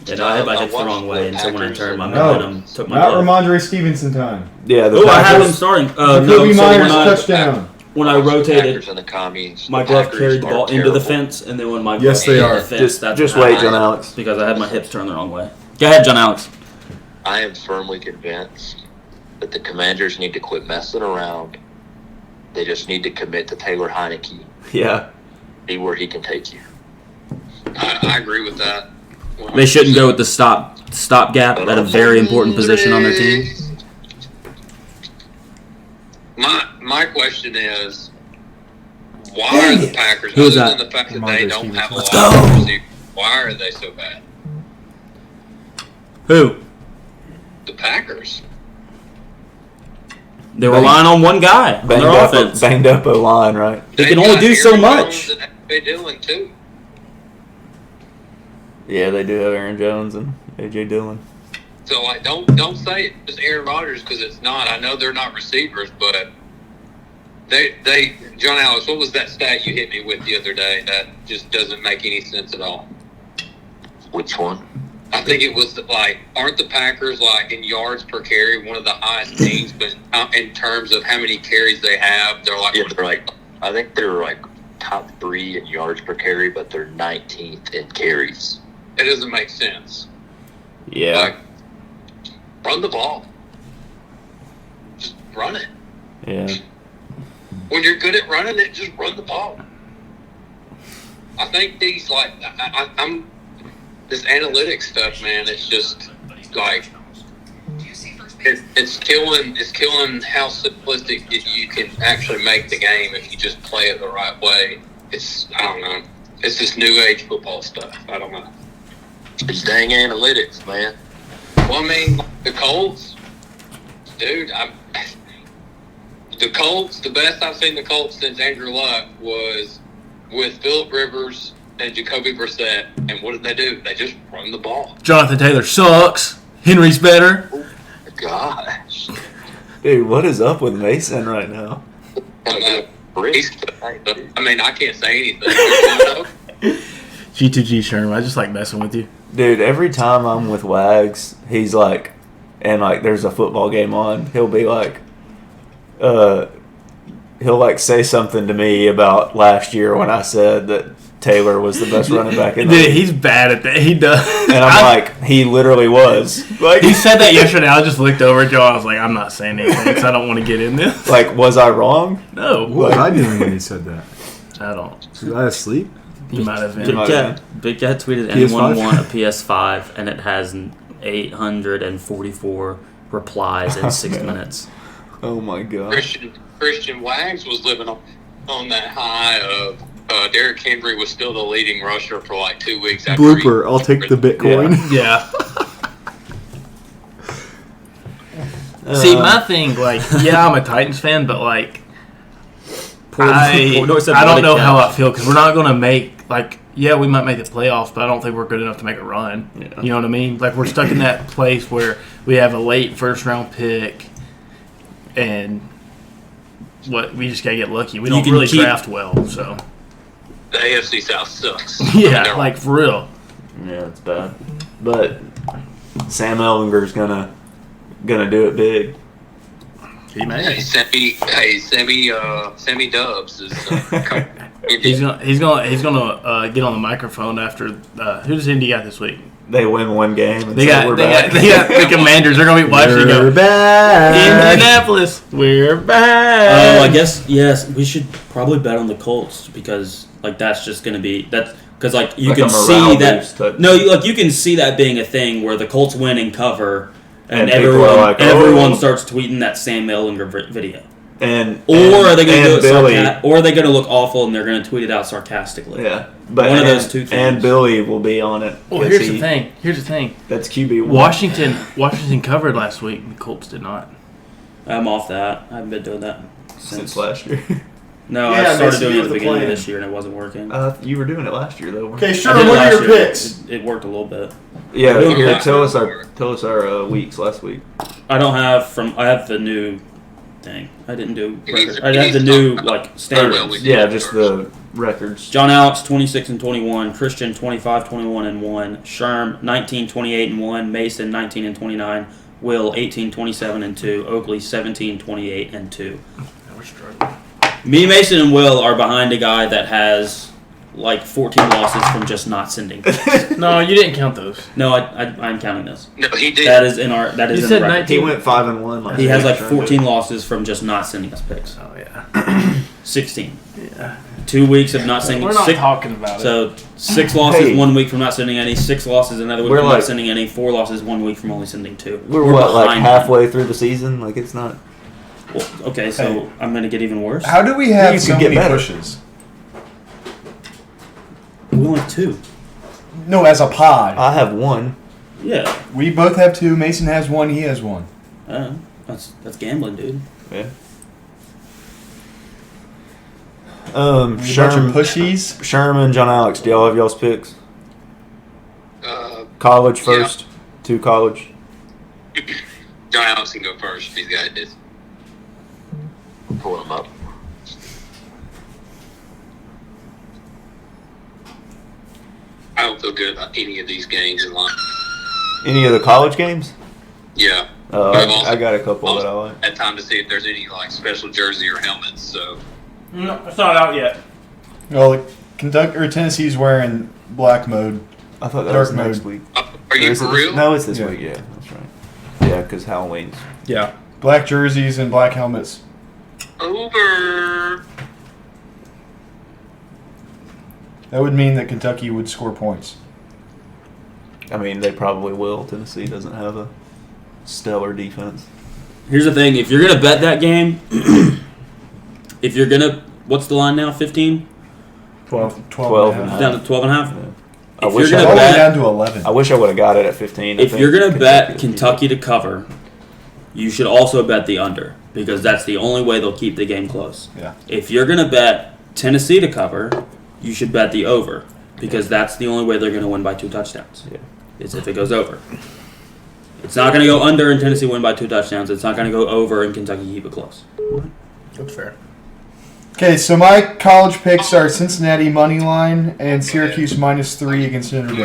Yeah, no, I had my I hips the watched wrong way, the and so when I Packers turned, my and- momentum took my Not glove. Ramondre Stevenson time. Yeah, the Oh, I had him Packers. starting. Jacoby No, so Myers when I, touchdown. when I The rotated, Packers and the commies. my The glove Packers carried the are ball into the terrible. fence, and then when my Yes, glove they hit are. the fence, Just that's just what wait, happened, John Alex. because I had my hips turned the wrong way. Go ahead, John Alex. I am firmly convinced that the Commanders need to quit messing around. They just need to commit to Taylor Heineke. Yeah. See where he can take you. I agree with that. They shouldn't go with the stop gap at a very important position on their team. My question is, why are the Packers, Who is other that? than the fact that Ramondre they don't have a lot Let's go. of receivers, why are they so bad? Who? The Packers. They're relying on one guy on their offense. Banged up O-line, right? He can only do so much. They Dillon too. Yeah, they do have Aaron Jones and A.J. Dillon. So like, don't say it's just Aaron Rodgers because it's not. I know they're not receivers, but they John Alex, what was that stat you hit me with the other day that just doesn't make any sense at all? Which one? I think it was like, aren't the Packers like in yards per carry one of the highest teams, but in terms of how many carries they have, they're like, I think they're like top 3 in yards per carry, but they're 19th in carries. It doesn't make sense. Yeah. Like, run the ball. Just run it. Yeah. When you're good at running it, just run the ball. I think these like I'm this analytics stuff, man. It's just like it's killing how simplistic you can actually make the game if you just play it the right way. I don't know. It's this new age football stuff. I don't know. It's dang analytics, man. Well, I mean, the Colts, dude. The Colts, the best I've seen the Colts since Andrew Luck was with Phillip Rivers and Jacoby Brissett. And what did they do? They just run the ball. Jonathan Taylor sucks. Henry's better. Oh, my gosh. Dude, what is up with Mason right now? I mean, I can't say anything. G2G Sherm, I just like messing with you. Dude, every time I'm with Wags, he's like, and like there's a football game on, he'll be like, he'll like say something to me about last year when I said that Taylor was the best running back in the league. Dude, he's bad at that. He does. And I'm like, he literally was. Like, he said that yesterday. I just looked over at Joe. I was like, I'm not saying anything because I don't want to get in this. Like, was I wrong? No. What was I doing when he said that? I don't. Was I asleep? You might have been. Big Cat tweeted, PS5? anyone want a PS5? And it has 844 replies in 6 minutes. Oh my god. Christian Wags was living on that high of Derrick Henry was still the leading rusher for like 2 weeks after Blooper. I'll take the Bitcoin. Yeah. See, my thing, like, yeah, I'm a Titans fan, but like, I don't know how I feel because we're not going to make, like, yeah, we might make the playoffs, but I don't think we're good enough to make a run. Yeah. You know what I mean? Like, we're stuck in that place where we have a late first-round pick, and we just got to get lucky. We don't really draft well, so. The AFC South sucks. Yeah, like, for real. Yeah, it's bad. But Sam Ellinger's gonna do it big. He may. Sammy Dubs is. He's gonna get on the microphone after. Who does Indy got this week? They win one game. And they got the Commanders. They're gonna be watching. We're back. Indianapolis. We're back. Oh, I guess yes. We should probably bet on the Colts because like that's just gonna be because like you can see that. No, you can see that being a thing where the Colts win and cover. And everyone starts tweeting that Sam Ellinger video. Or are they going to do it or are they going to look awful and they're going to tweet it out sarcastically? Yeah, but one of those two things. And Billy will be on it. Well, here's the thing. That's QB1. Washington covered last week. The Colts did not. I'm off that. I haven't been doing that since last year. No, I started doing it at the beginning of this year and it wasn't working. You were doing it last year though. Okay, sure. What are your picks? It worked a little bit. Yeah, here. Tell us our weeks last week. I have the new thing. I didn't do records. I have the new standards. Yeah, just the records. John Alex 26-21, Christian 25-21-1, Sherm 19-28-1, Mason 19-29, Will 18-27-2, Oakley 17-28-2. We're struggling. Me, Mason, and Will are behind a guy that has like 14 losses from just not sending picks. No, you didn't count those. No, I'm counting this. No, he did. That is in our. That is you in said the record. 19. He went 5-1 last He year. has like 14 losses from just not sending us picks. Oh yeah. 16. Yeah. 2 weeks of not sending. We're not talking about it. So 6 losses 1 week from not sending any. 6 losses another week from not sending any. 4 losses 1 week from only sending 2. We're what, like halfway through the season? Like it's not. Well, okay, so I'm gonna get even worse. How do we have so many pushes? We only have 2. No, as a pod. I have 1. Yeah. We both have 2. Mason has 1. He has 1. That's gambling, dude. Yeah. Bunch of pushies. Sherman, John Alex, do y'all have y'all's picks? College first. Yeah. 2 college. John Alex can go first if he's got this. Pull him up. I don't feel good about any of these games in line. Any of the college games? Yeah. I got a couple that I like. Had time to see if there's any like special jersey or helmets. So. No, it's not out yet. Well, Kentucky or Tennessee's wearing black mode. I thought that Dark was next week. Are you for real? No, it's this week. Yeah, that's right. Yeah, because Halloween's. Yeah. Black jerseys and black helmets. Over. That would mean that Kentucky would score points. I mean, they probably will. Tennessee doesn't have a stellar defense. Here's the thing. If you're going to bet that game, if you're going to... What's the line now? 15? 12 and a half. Down to 12 and a half? Yeah. If you're going to bet down to 11. I wish I would have got it at 15. If you're going to bet Kentucky to cover, you should also bet the under because that's the only way they'll keep the game close. Yeah. If you're going to bet Tennessee to cover, you should bet the over because that's the only way they're going to win by 2 touchdowns. Yeah. Is if it goes over. It's not going to go under and Tennessee win by 2 touchdowns. It's not going to go over and Kentucky keep it close. That's fair. Okay, so my college picks are Cincinnati money line and Syracuse -3 against Notre Dame.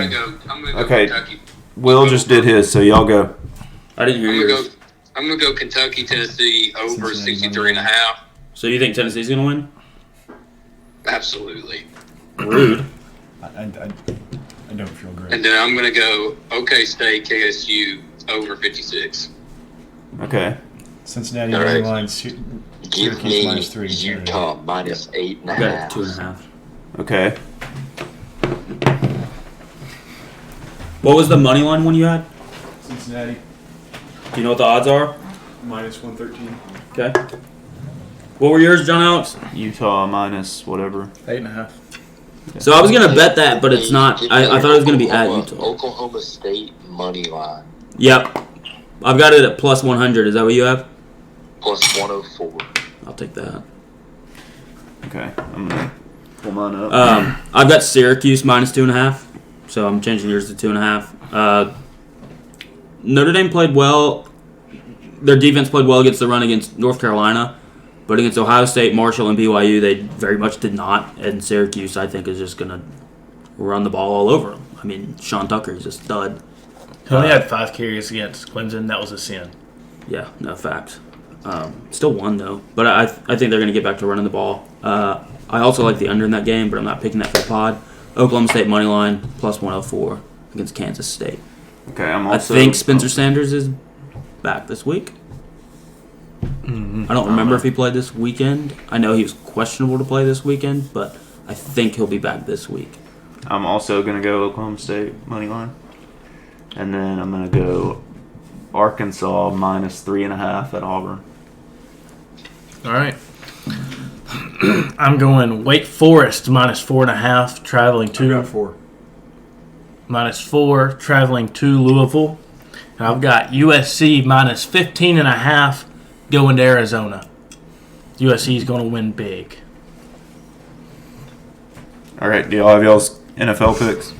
I'm gonna go Okay. Kentucky. Will just did his, so y'all go. I didn't hear yours. I'm going to go Kentucky, Tennessee over 63.5. So you think Tennessee's going to win? Absolutely. Rude. I don't feel great. And then I'm going to go OK State, KSU over 56. Okay. Cincinnati All money right. line, Give Syracuse me -3. Utah -8.5. I got it 2.5. Okay. What was the money line one you had? Cincinnati Do you know what the odds are? -113. Okay. What were yours, John Alex? Utah minus whatever. 8.5. So I was going to bet that, but it's not. I thought it was going to be at Utah. Oklahoma State money line Yep. I've got it at plus 100. Is that what you have? +104. I'll take that. Okay. I'm going to pull mine up. I've got Syracuse -2.5. So I'm changing yours to 2.5. Notre Dame played well. Their defense played well against the run against North Carolina. But against Ohio State, Marshall, and BYU, they very much did not. And Syracuse, I think, is just going to run the ball all over them. I mean, Sean Tucker is a stud. He only had 5 carries against Clemson. That was a sin. Yeah, no, fact. Still won, though. But I think they're going to get back to running the ball. I also like the under in that game, but I'm not picking that for the pod. Oklahoma State money line, +104 against Kansas State. Okay, I'm also... I think Spencer Sanders is back this week. I don't remember if he played this weekend. I know he was questionable to play this weekend, but I think he'll be back this week. I'm also going to go Oklahoma State money line. And then I'm going to go Arkansas -3.5 at Auburn. All right. I'm going Wake Forest -4.5, traveling to 4. -4, traveling to Louisville. And I've got USC -15.5, going to Arizona. USC is going to win big. All right, do y'all have y'all's NFL picks?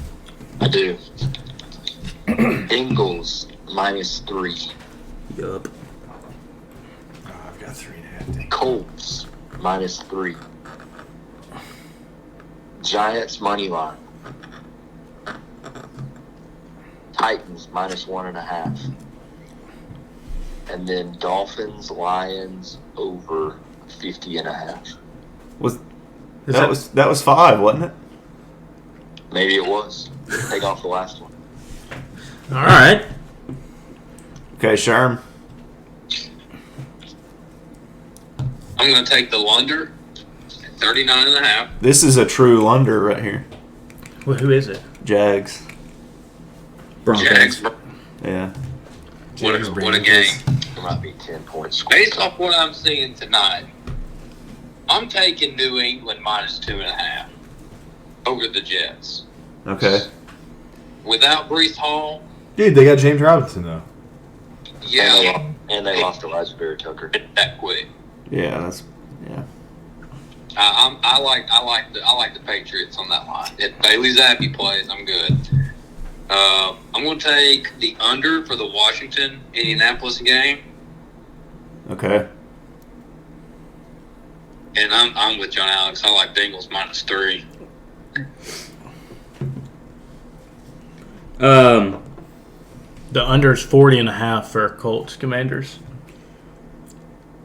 I do. Bengals -3. Yup. Oh, I've got 3.5. Colts -3. Giants money line. Titans -1.5. And then Dolphins Lions over 50.5. That was 5, wasn't it? Maybe it was. Take off the last one. All right. Okay, Sherm. I'm going to take the Lunder at 39.5. This is a true Lunder right here. Well, who is it? Jags. Broncos. Jags. Yeah. What a game. There might be 10 points. Based off what I'm seeing tonight, I'm taking New England -2.5 over the Jets. Okay. Without Breece Hall, Dude, they got James Robinson though. Yeah, and they lost Elijah Barry Tucker. that quick. Yeah. I like the Patriots on that line. If Bailey Zappi plays, I'm good. I'm going to take the under for the Washington Indianapolis game, Okay. and I'm with John Alex. I like Bengals -3. The under is 40.5 for Colts Commanders.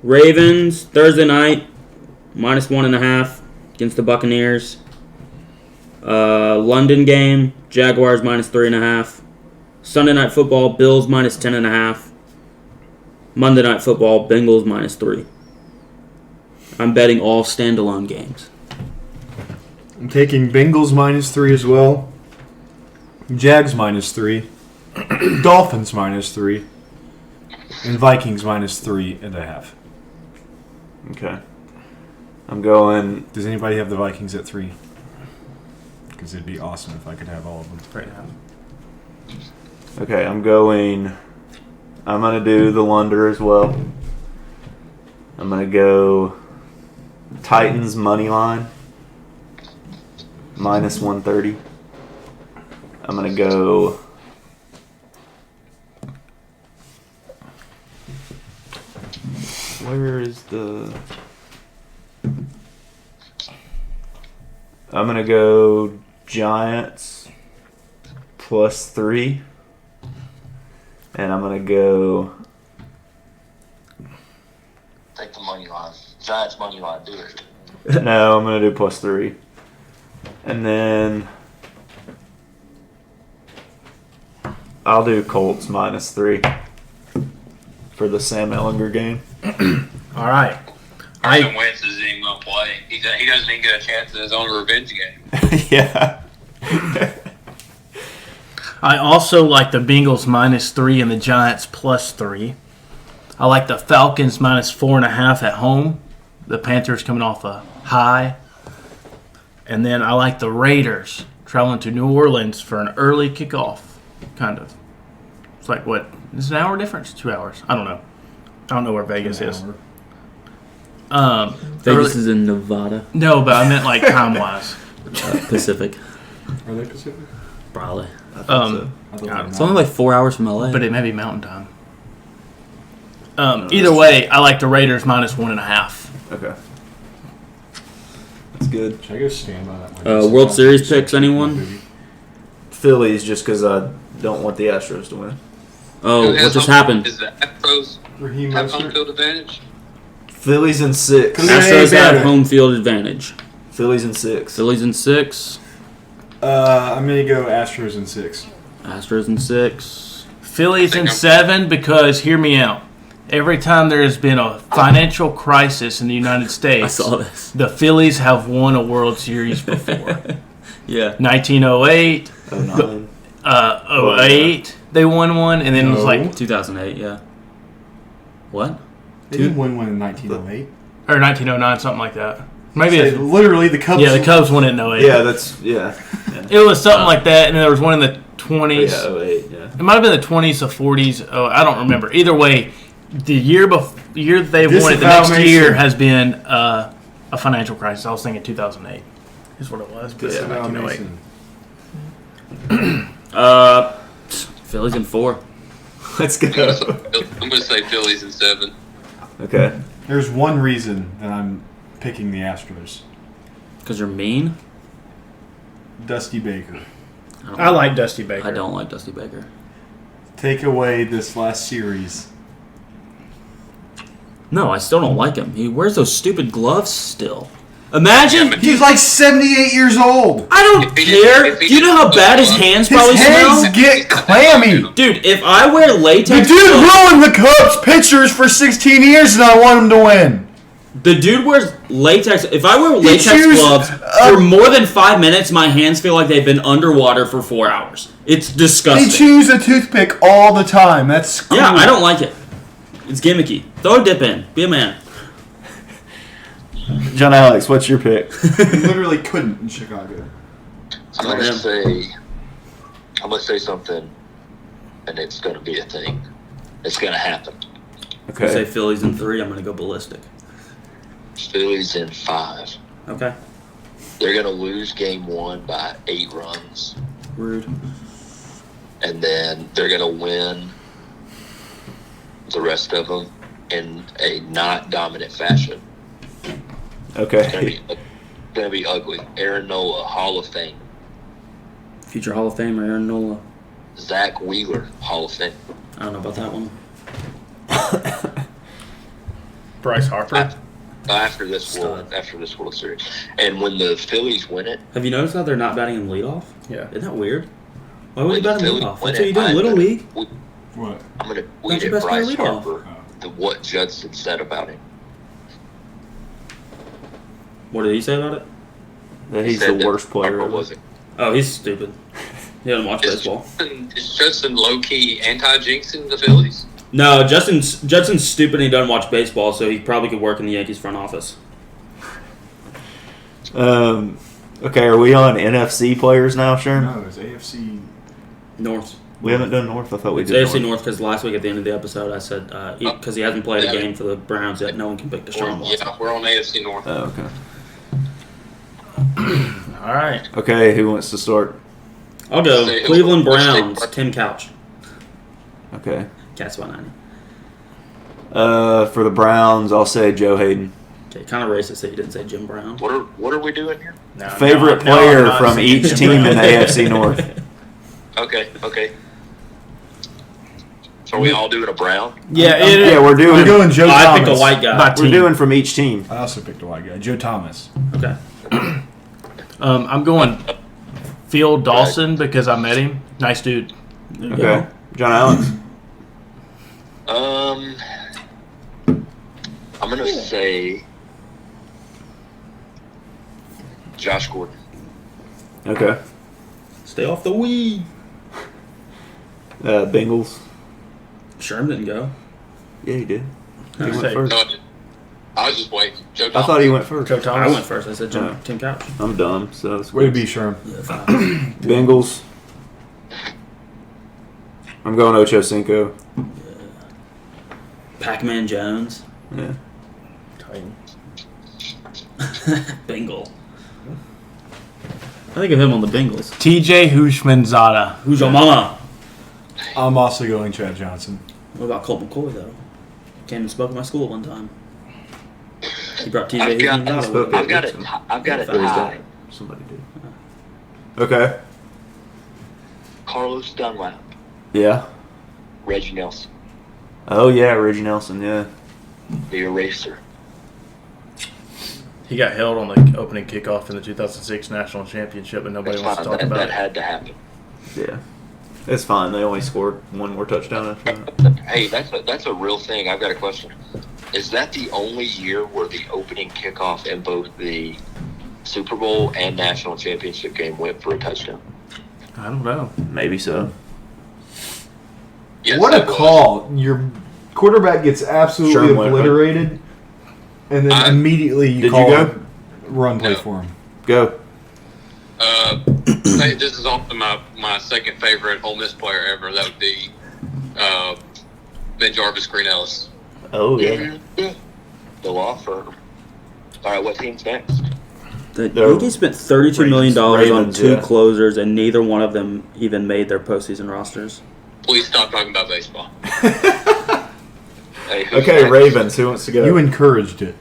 Ravens Thursday night -1.5 against the Buccaneers. London game Jaguars -3.5. Sunday night football Bills -10.5. Monday night football Bengals -3. I'm betting all standalone games. I'm taking Bengals -3 as well. Jags -3. Dolphins -3. And Vikings -3.5. Okay. I'm going. Does anybody have the Vikings at 3? Because it'd be awesome if I could have all of them right now. Okay, I'm going to do the Lunder as well. I'm going to go Titans money line -130. I'm going to go where is the I'm going to go Giants +3. And I'm going to go Take the money line. Giants money line. Do it. no, I'm going to do +3. And then I'll do Colts -3 for the Sam Ellinger game. All right. Carson Wentz isn't even going to play. He doesn't even get a chance in his own revenge game. Yeah. I also like the Bengals -3 and the Giants +3. I like the Falcons -4.5 at home. The Panthers coming off a high. And then I like the Raiders traveling to New Orleans for an early kickoff, kind of. It's like, what, is it an hour difference? 2 hours? I don't know. I don't know where Vegas is. Vegas is in Nevada. No, but I meant like time-wise. Pacific. Are they Pacific? Probably. I think It's only like 4 hours from LA. But it may be mountain time. Either way, I like the Raiders -1.5. Okay. That's good. Should I go stand by that? World Series picks, anyone? Phillies, just because I don't want the Astros to win. Oh, what just happened? Is the Astros Raheem have Mostert? home field advantage? Phillies in 6. Astros have home field advantage. Phillies in 6. Phillies in 6. I'm going to go Astros in 6. Astros in 6. Phillies in 7 because, hear me out, every time there has been a financial crisis in the United States, I saw this. the Phillies have won a World Series before. Yeah. 1908, 09. 08, they won one, and then it was like 2008, yeah. What? They didn't win one in 1908. or 1909, something like that. Maybe Say, literally, the Cubs. yeah, the Cubs won it in 08. Yeah, that's, yeah. It was something like that, and there was one in the 20s. Yeah, 08, yeah. It might have been the 20s or 40s. Oh, I don't remember. Either way, the year that they've won it, the Disavow next Mason. year has been a financial crisis. I was thinking 2008 is what it was. But yeah, Disavow 1908. Mason. Phillies in 4. Let's go. I'm going to say Phillies in 7. Okay. There's one reason that I'm picking the Astros. Because you're mean? Dusty Baker. I like Dusty Baker. I don't like Dusty Baker. Take away this last series. No, I still don't like him. He wears those stupid gloves still. Imagine. He's like 78 years old. I don't care. Do you know how bad his hands probably His hands smell? get clammy. Dude, if I wear The latex dude gloves, ruined the Cubs pitchers for 16 years, and I want him to win. the dude wears latex. If I wear latex chews, gloves for more than 5 minutes, my hands feel like they've been underwater for 4 hours. It's They disgusting. choose a toothpick all the time. That's cool. Yeah, I don't like it. It's gimmicky. Throw a dip in. Be a man. John Alex, what's your pick? You literally couldn't in Chicago. I'm gonna say something and it's going to be a thing. It's going to happen. If you say Okay. Phillies in 3, I'm going to go ballistic. Phillies in 5. Okay. They're going to lose game 1 by 8 runs, Rude. and then they're going to win the rest of them in a not dominant fashion. Okay. It's going to be ugly. Aaron Nola, Hall of Fame. Future Hall of Famer Aaron Nola. Zach Wheeler, Hall of Fame. I don't know about that one. Bryce Harper. After this World Series, and when the Phillies win it, Have you noticed how they're not batting in leadoff? Yeah. Isn't that weird? Why would when you the bat in Phillies leadoff? win That's what you do in I'm Little gonna- League. What? I'm going to That's tweet your at best player Bryce leadoff. Harper what Judson said about him. What did he say about it? That he's Said the that worst player. Harper ever. wasn't. Oh, he's stupid. He doesn't watch baseball. Is Judson low-key anti-jinxing the Phillies? No, Judson's stupid and he doesn't watch baseball, so he probably could work in the Yankees front office. Okay, are we on NFC players now, Sherm? No, it's AFC. North. We haven't done North. I thought we It's did. AFC North because last week at the end of the episode I said because he hasn't played a game for the Browns yet, no one can pick Deshaun Watson. Yeah, we're on AFC North. Oh, okay. All right. Okay, who wants to start? I'll go. Say who- Cleveland let's Browns, take- Tim Couch. Okay. Cats by 90. For the Browns, I'll say Joe Hayden. Okay, kind of racist that you didn't say Jim Brown. What are we doing here? No, Favorite no, player I'm not from saying each Jim team Brown. in the AFC North. Okay. So are we all doing a Brown? Yeah, Yeah, we're We're doing. going Joe I Thomas. picked a white guy. By We're team. doing from each team. I also picked a white guy, Joe Thomas. Okay. I'm going Phil Dawson because I met him. Nice dude. There you Okay. go. John Alex. I'm gonna say Josh Gordon. Okay. Stay off the weed. Bengals. Sherm didn't go. Yeah, he did. He Who'd you went say? first. No, I was just waiting. Joe I Thomas. thought he went first. Joe Thomas. I went first. I said Oh. Tim Couch. I'm dumb, so it's Way to be, Sherm. Yeah, 5. Bengals. I'm going Ocho Cinco. Pac-Man Jones. Yeah. Bengal. I think of him on the Bengals. TJ Hushmanzada. Who's your mama? I'm also going Chad Johnson. What about Colt McCoy, though? Came and spoke at my school one time. He brought TJ I've got- Hushmanzada with him. I've got a Who's tie. Somebody did. Okay. Carlos Dunlap, Yeah. Reggie Nelson, Oh yeah, Reggie Nelson. Yeah. the eraser. He got held on the opening kickoff in the 2006 National Championship, but nobody That's wants to fine. talk about That it. had to happen. Yeah. It's fine. They only scored one more touchdown after that. Hey, that's a real thing. I've got a question. Is that the only year where the opening kickoff in both the Super Bowl and National Championship game went for a touchdown? I don't know. Maybe so. Yes, What it a was. call! Your quarterback gets absolutely Sherm went, obliterated, and then I- immediately you Did call you a go? run play No. for him. Go. Hey, this is also my second favorite Ole Miss player ever. That would be Ben Jarvis Green Ellis. Oh yeah. The law firm. All right, what team's next? The No. Yankees spent $32 million on Ravens, 2 yeah. closers, and neither one of them even made their postseason rosters. Please stop talking about baseball. Hey, who's Okay, next? Ravens. Who wants to go? You encouraged it.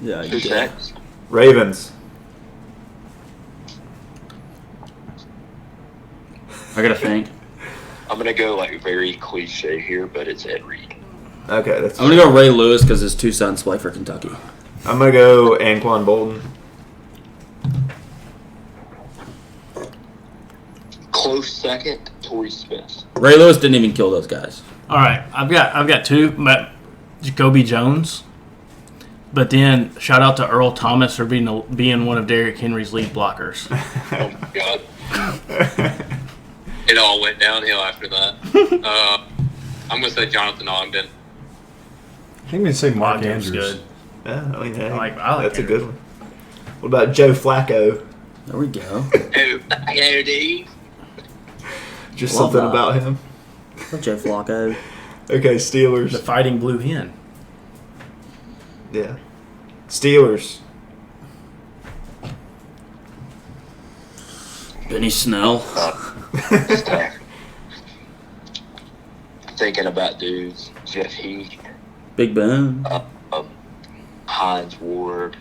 Yeah, Who's next? Ravens. I gotta think. I'm gonna go like very cliche here, but it's Ed Reed. Okay, that's. I'm gonna go Ray Lewis because his 2 sons play for Kentucky. I'm gonna go Anquan Bolton. Close second, Torrey Smith. Ray Lewis didn't even kill those guys. All right, I've got 2. Jacoby Jones, but then shout out to Earl Thomas for being one of Derrick Henry's lead blockers. Oh my god. It all went downhill after that. I'm going to say Jonathan Ogden. I think we'd say Mark Ogden's Andrews. good. Yeah, I mean, hey, I like that's a Andrews. good one. What about Joe Flacco? There we go. Oh, dude. Just Love something that. about him. Joe Flacco. Okay, Steelers. The Fighting Blue Hen. Yeah. Steelers. Benny Snell. Thinking about dudes, Jeff Heath, Big Ben. Hines Ward,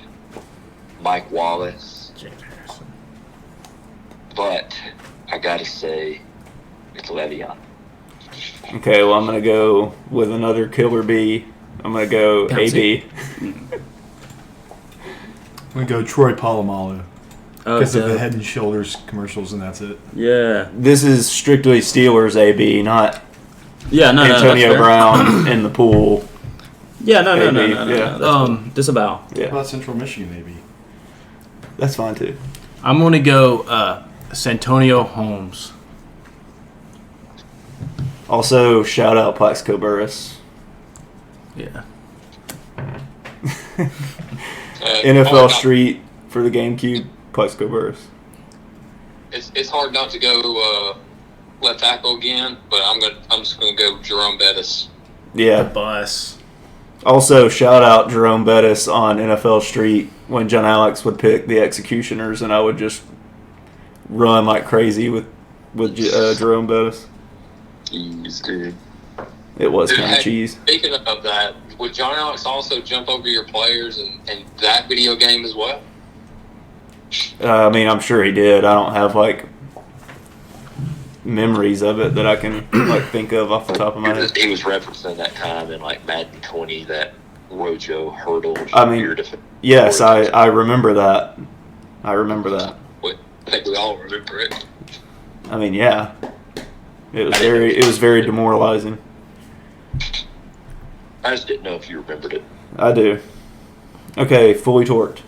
Mike Wallace. James Harrison. But I gotta say, it's Le'Veon. Okay, well, I'm going to go with another killer bee. I'm going to go Pouncy. AB. I'm going to go Troy Polamalu. Oh, Because of the dope. Head and Shoulders commercials, and that's it. Yeah. This is strictly Steelers AB, not Yeah, no, Antonio that's fair. Brown in the pool. Yeah, no, AB, no. yeah. That's cool. Disavow. What Yeah, about Central Michigan, maybe? that's fine too. I'm going to go Santonio Holmes. Also, shout out Plaxico Burress. Yeah. NFL Street for the GameCube, Plaxico Burress. It's hard not to go left tackle again, but I'm just gonna go Jerome Bettis. The Yeah. bus. Also, shout out Jerome Bettis on NFL Street when John Alex would pick the Executioners, and I would just run like crazy with Jerome Bettis. Jeez, dude. It was Dude, kind of hey, cheese. Speaking of that, would John Alex also jump over your players in that video game as well? I mean, I'm sure he did. I don't have like memories of it that I can like think of off the top of my head. He was referencing that time in like Madden 20 that Rojo hurdled. I mean, yes, I remember that. I remember that. I think we all remember it. I mean, yeah, it was very demoralizing. I just didn't know if you remembered it. I do. Okay, fully torqued.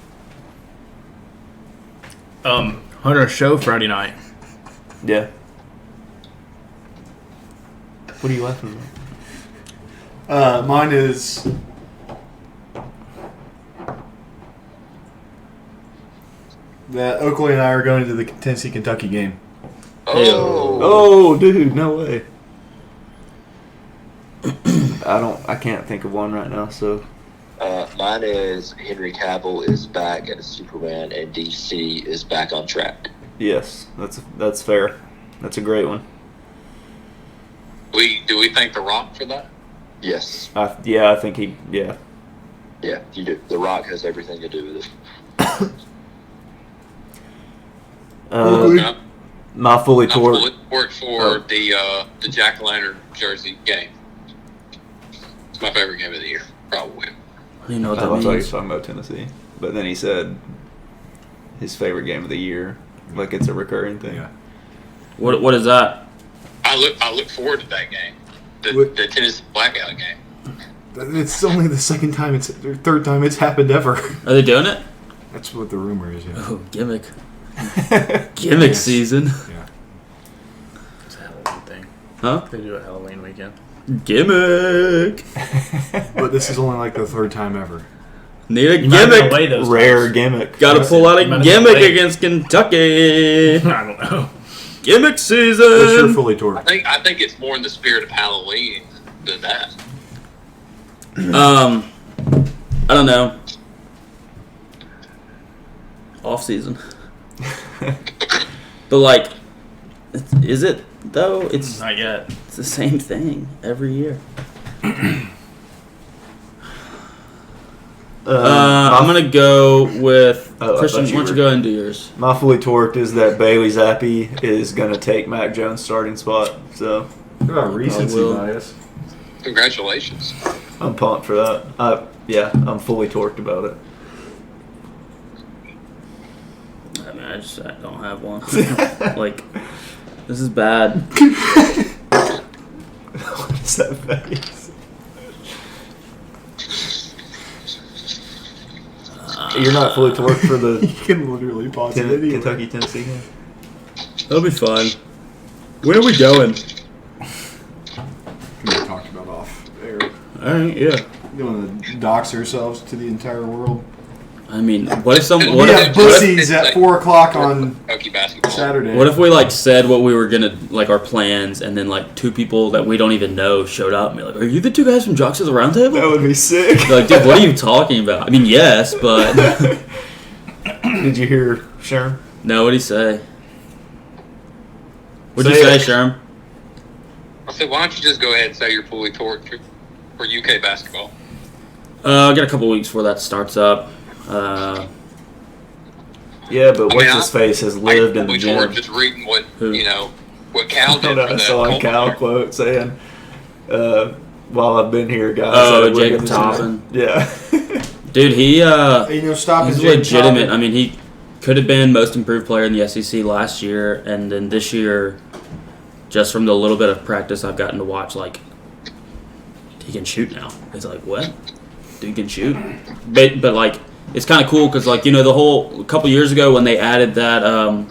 Hunter show Friday night. Yeah. What are you laughing at? Mine is that Oakley and I are going to the Tennessee-Kentucky game. Oh, dude, no way. I can't think of one right now, so. Mine is Henry Cavill is back as Superman and DC is back on track. Yes, that's fair. That's a great one. Do we thank The Rock for that? Yes. I think he. Yeah. Yeah, you do. The Rock has everything to do with it. No, My fully I'm torqued. fully worked for the Jack-o'-lantern jersey game. It's my favorite game of the year, probably. I don't even know what I that thought he was means. talking about Tennessee, but then he said his favorite game of the year, like it's a recurring thing. Yeah. What is that? I look forward to that game, the Tennessee Blackout game. It's only the third time it's happened ever. Are they doing it? That's what the rumor is. Yeah. Oh, gimmick. Gimmick Yes. season. Yeah. It's a Halloween thing. Huh? They do it Halloween weekend. Gimmick. But this is only like the third time ever. Need a You might have to gimmick. weigh those Rare times. gimmick. Gotta pull out You might a have to gimmick wait. against Kentucky. I don't know. Gimmick What's your season. fully torqued? I think it's more in the spirit of Halloween than that. I don't know. Off season. But like, is it though? It's Not yet. It's the same thing every year. I'm gonna go with Oh, I Christian. thought Why you don't you were- go ahead and do yours? My fully torqued is that Bailey Zappi is going to take Mac Jones' starting spot, so What about recency will. bias? Congratulations. I'm pumped for that. I'm fully torqued about it. I mean, I don't have one. Like, this is bad. What is that face? You're not fully torqued for the You can literally pause it anyway. Kentucky Tennessee game? That'll be fun. When are we going? We talked about off air. All right, yeah. We want to dox ourselves to the entire world. I mean, what if We have bussies at 4 o'clock on Saturday. What if we like said what we were gonna like our plans, and then like 2 people that we don't even know showed up and be like, "Are you the 2 guys from Jocks at the Round Table?" That would be sick. Like, dude, what are you talking about? I mean, yes, but Did you hear Sherm? no. What'd he say? What'd you say, Sherm? I said, why don't you just go ahead and say you're fully torqued for UK basketball? I got a couple weeks before that starts up. Yeah, but what's his face has lived in the gym. Just reading what what Cal did. I saw a Cal quote saying, "While I've been here, guys." Oh, Jacob Toppin. Yeah, dude, Ain't no stopping he's Jacob legitimate. Toppin. I mean, he could have been most improved player in the SEC last year, and then this year, just from the little bit of practice I've gotten to watch, like he can shoot now. It's like, what? Dude can shoot, but like. It's kind of cool because, like, the a couple years ago when they added that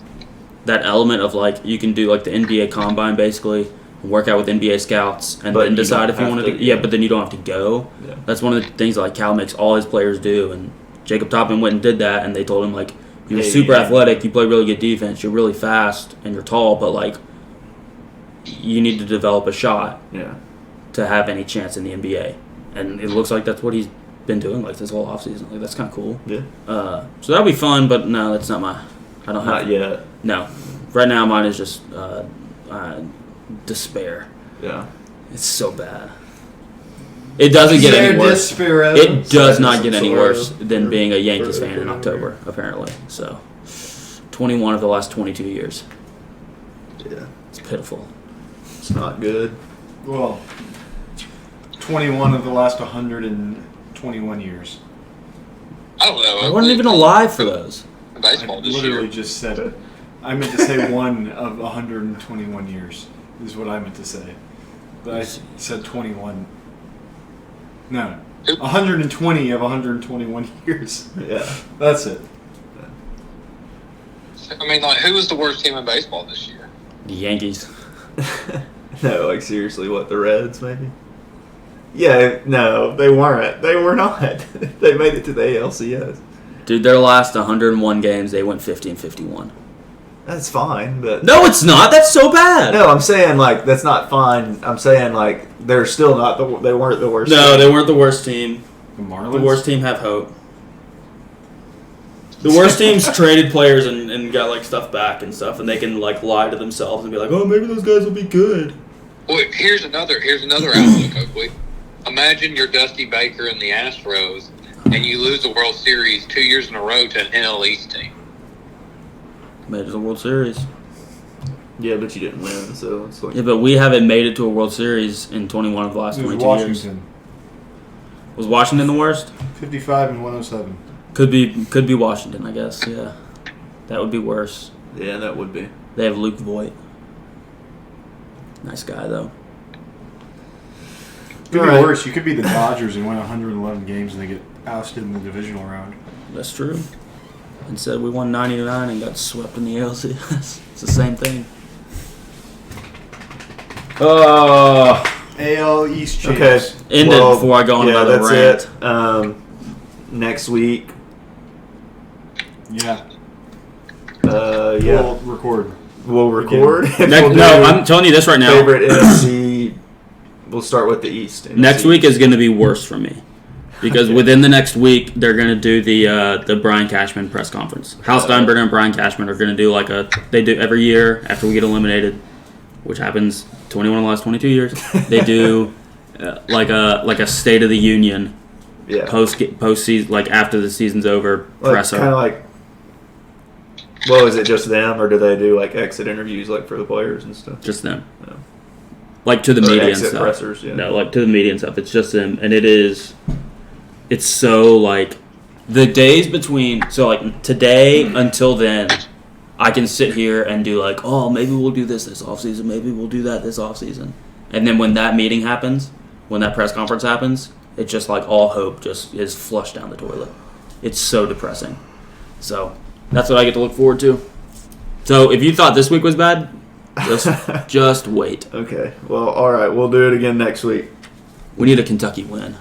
that element of, like, you can do, like, the NBA Combine, basically, and work out with NBA scouts and then decide if you want to do. Yeah, but then you don't have to go. Yeah. That's one of the things that, like, Cal makes all his players do. And Jacob Toppin went and did that, and they told him, like, you're super athletic, you play really good defense, you're really fast, and you're tall, but, like, you need to develop a shot to have any chance in the NBA. And it looks like that's what he's been doing like this whole offseason. Like, that's kind of cool. Yeah. So that'll be fun, but no, that's not my. I don't have. Not yet. No, right now mine is just despair. Yeah. It's so bad. It doesn't get any worse. It does not get any worse than being a Yankees fan in October, apparently. So, 21 of the last 22 years. Yeah. It's pitiful. It's not good. Well, 21 of the last 121 years. I don't know. I wasn't even alive for those. Baseball I this literally year. just said it. I meant to say 1 of 121 years is what I meant to say. But I said 21. No. 120 of 121 years. Yeah. That's it. I mean, like, who was the worst team in baseball this year? The Yankees. No, like, seriously, what, the Reds, maybe? Yeah, no, they weren't. They were not. They made it to the ALCS. Dude, their last 101 games, they went 50-51. That's fine, but... No, it's not. That's so bad. No, I'm saying, like, that's not fine. I'm saying, like, they're still not they weren't the worst No, team. they weren't the worst team. The Marlins? The worst team have hope. The worst teams traded players and got, like, stuff back and stuff, and they can, like, lie to themselves and be like, oh, maybe those guys will be good. Well, here's another outlook, Oakley. Imagine you're Dusty Baker and the Astros, and you lose the World Series 2 years in a row to an NL East team. Made it to the World Series. Yeah, but you didn't win, so it's like... Yeah, but we haven't made it to a World Series in 21 of the last It was 22 years. Washington. Was Washington the worst? 55 and 107. Could be Washington, I guess, yeah. That would be worse. Yeah, that would be. They have Luke Voigt. Nice guy, though. Could be worse. You could be the Dodgers and win 111 games and they get ousted in the divisional round. That's true. Instead, we won 99 and got swept in the ALC. It's the same thing. AL East champs. Okay. End it before I go on another rant. It. Next week. Yeah. Yeah. We'll record. We'll record. No, I'm telling you this right now. Favorite NFC. We'll start with the East. NFC. Next week is going to be worse for me. Because within the next week, they're going to do the Brian Cashman press conference. Hal Steinbrenner and Brian Cashman are going to do they do every year after we get eliminated, which happens 21 of the last 22 years. They do like a State of the Union post season, like after the season's over, presser. Kind of like, well, is it just them, or do they do like exit interviews like for the players and stuff? Just them. No. Like to the media and stuff. Pressers, yeah. No, like to the media and stuff. It's just them, and it's so like the days between. So like today until then, I can sit here and do like, oh, maybe we'll do this offseason, maybe we'll do that this offseason, and then when that meeting happens, when that press conference happens, it's just like all hope just is flushed down the toilet. It's so depressing. So that's what I get to look forward to. So if you thought this week was bad, just wait. Okay. Well, all right. We'll do it again next week. We need a Kentucky win.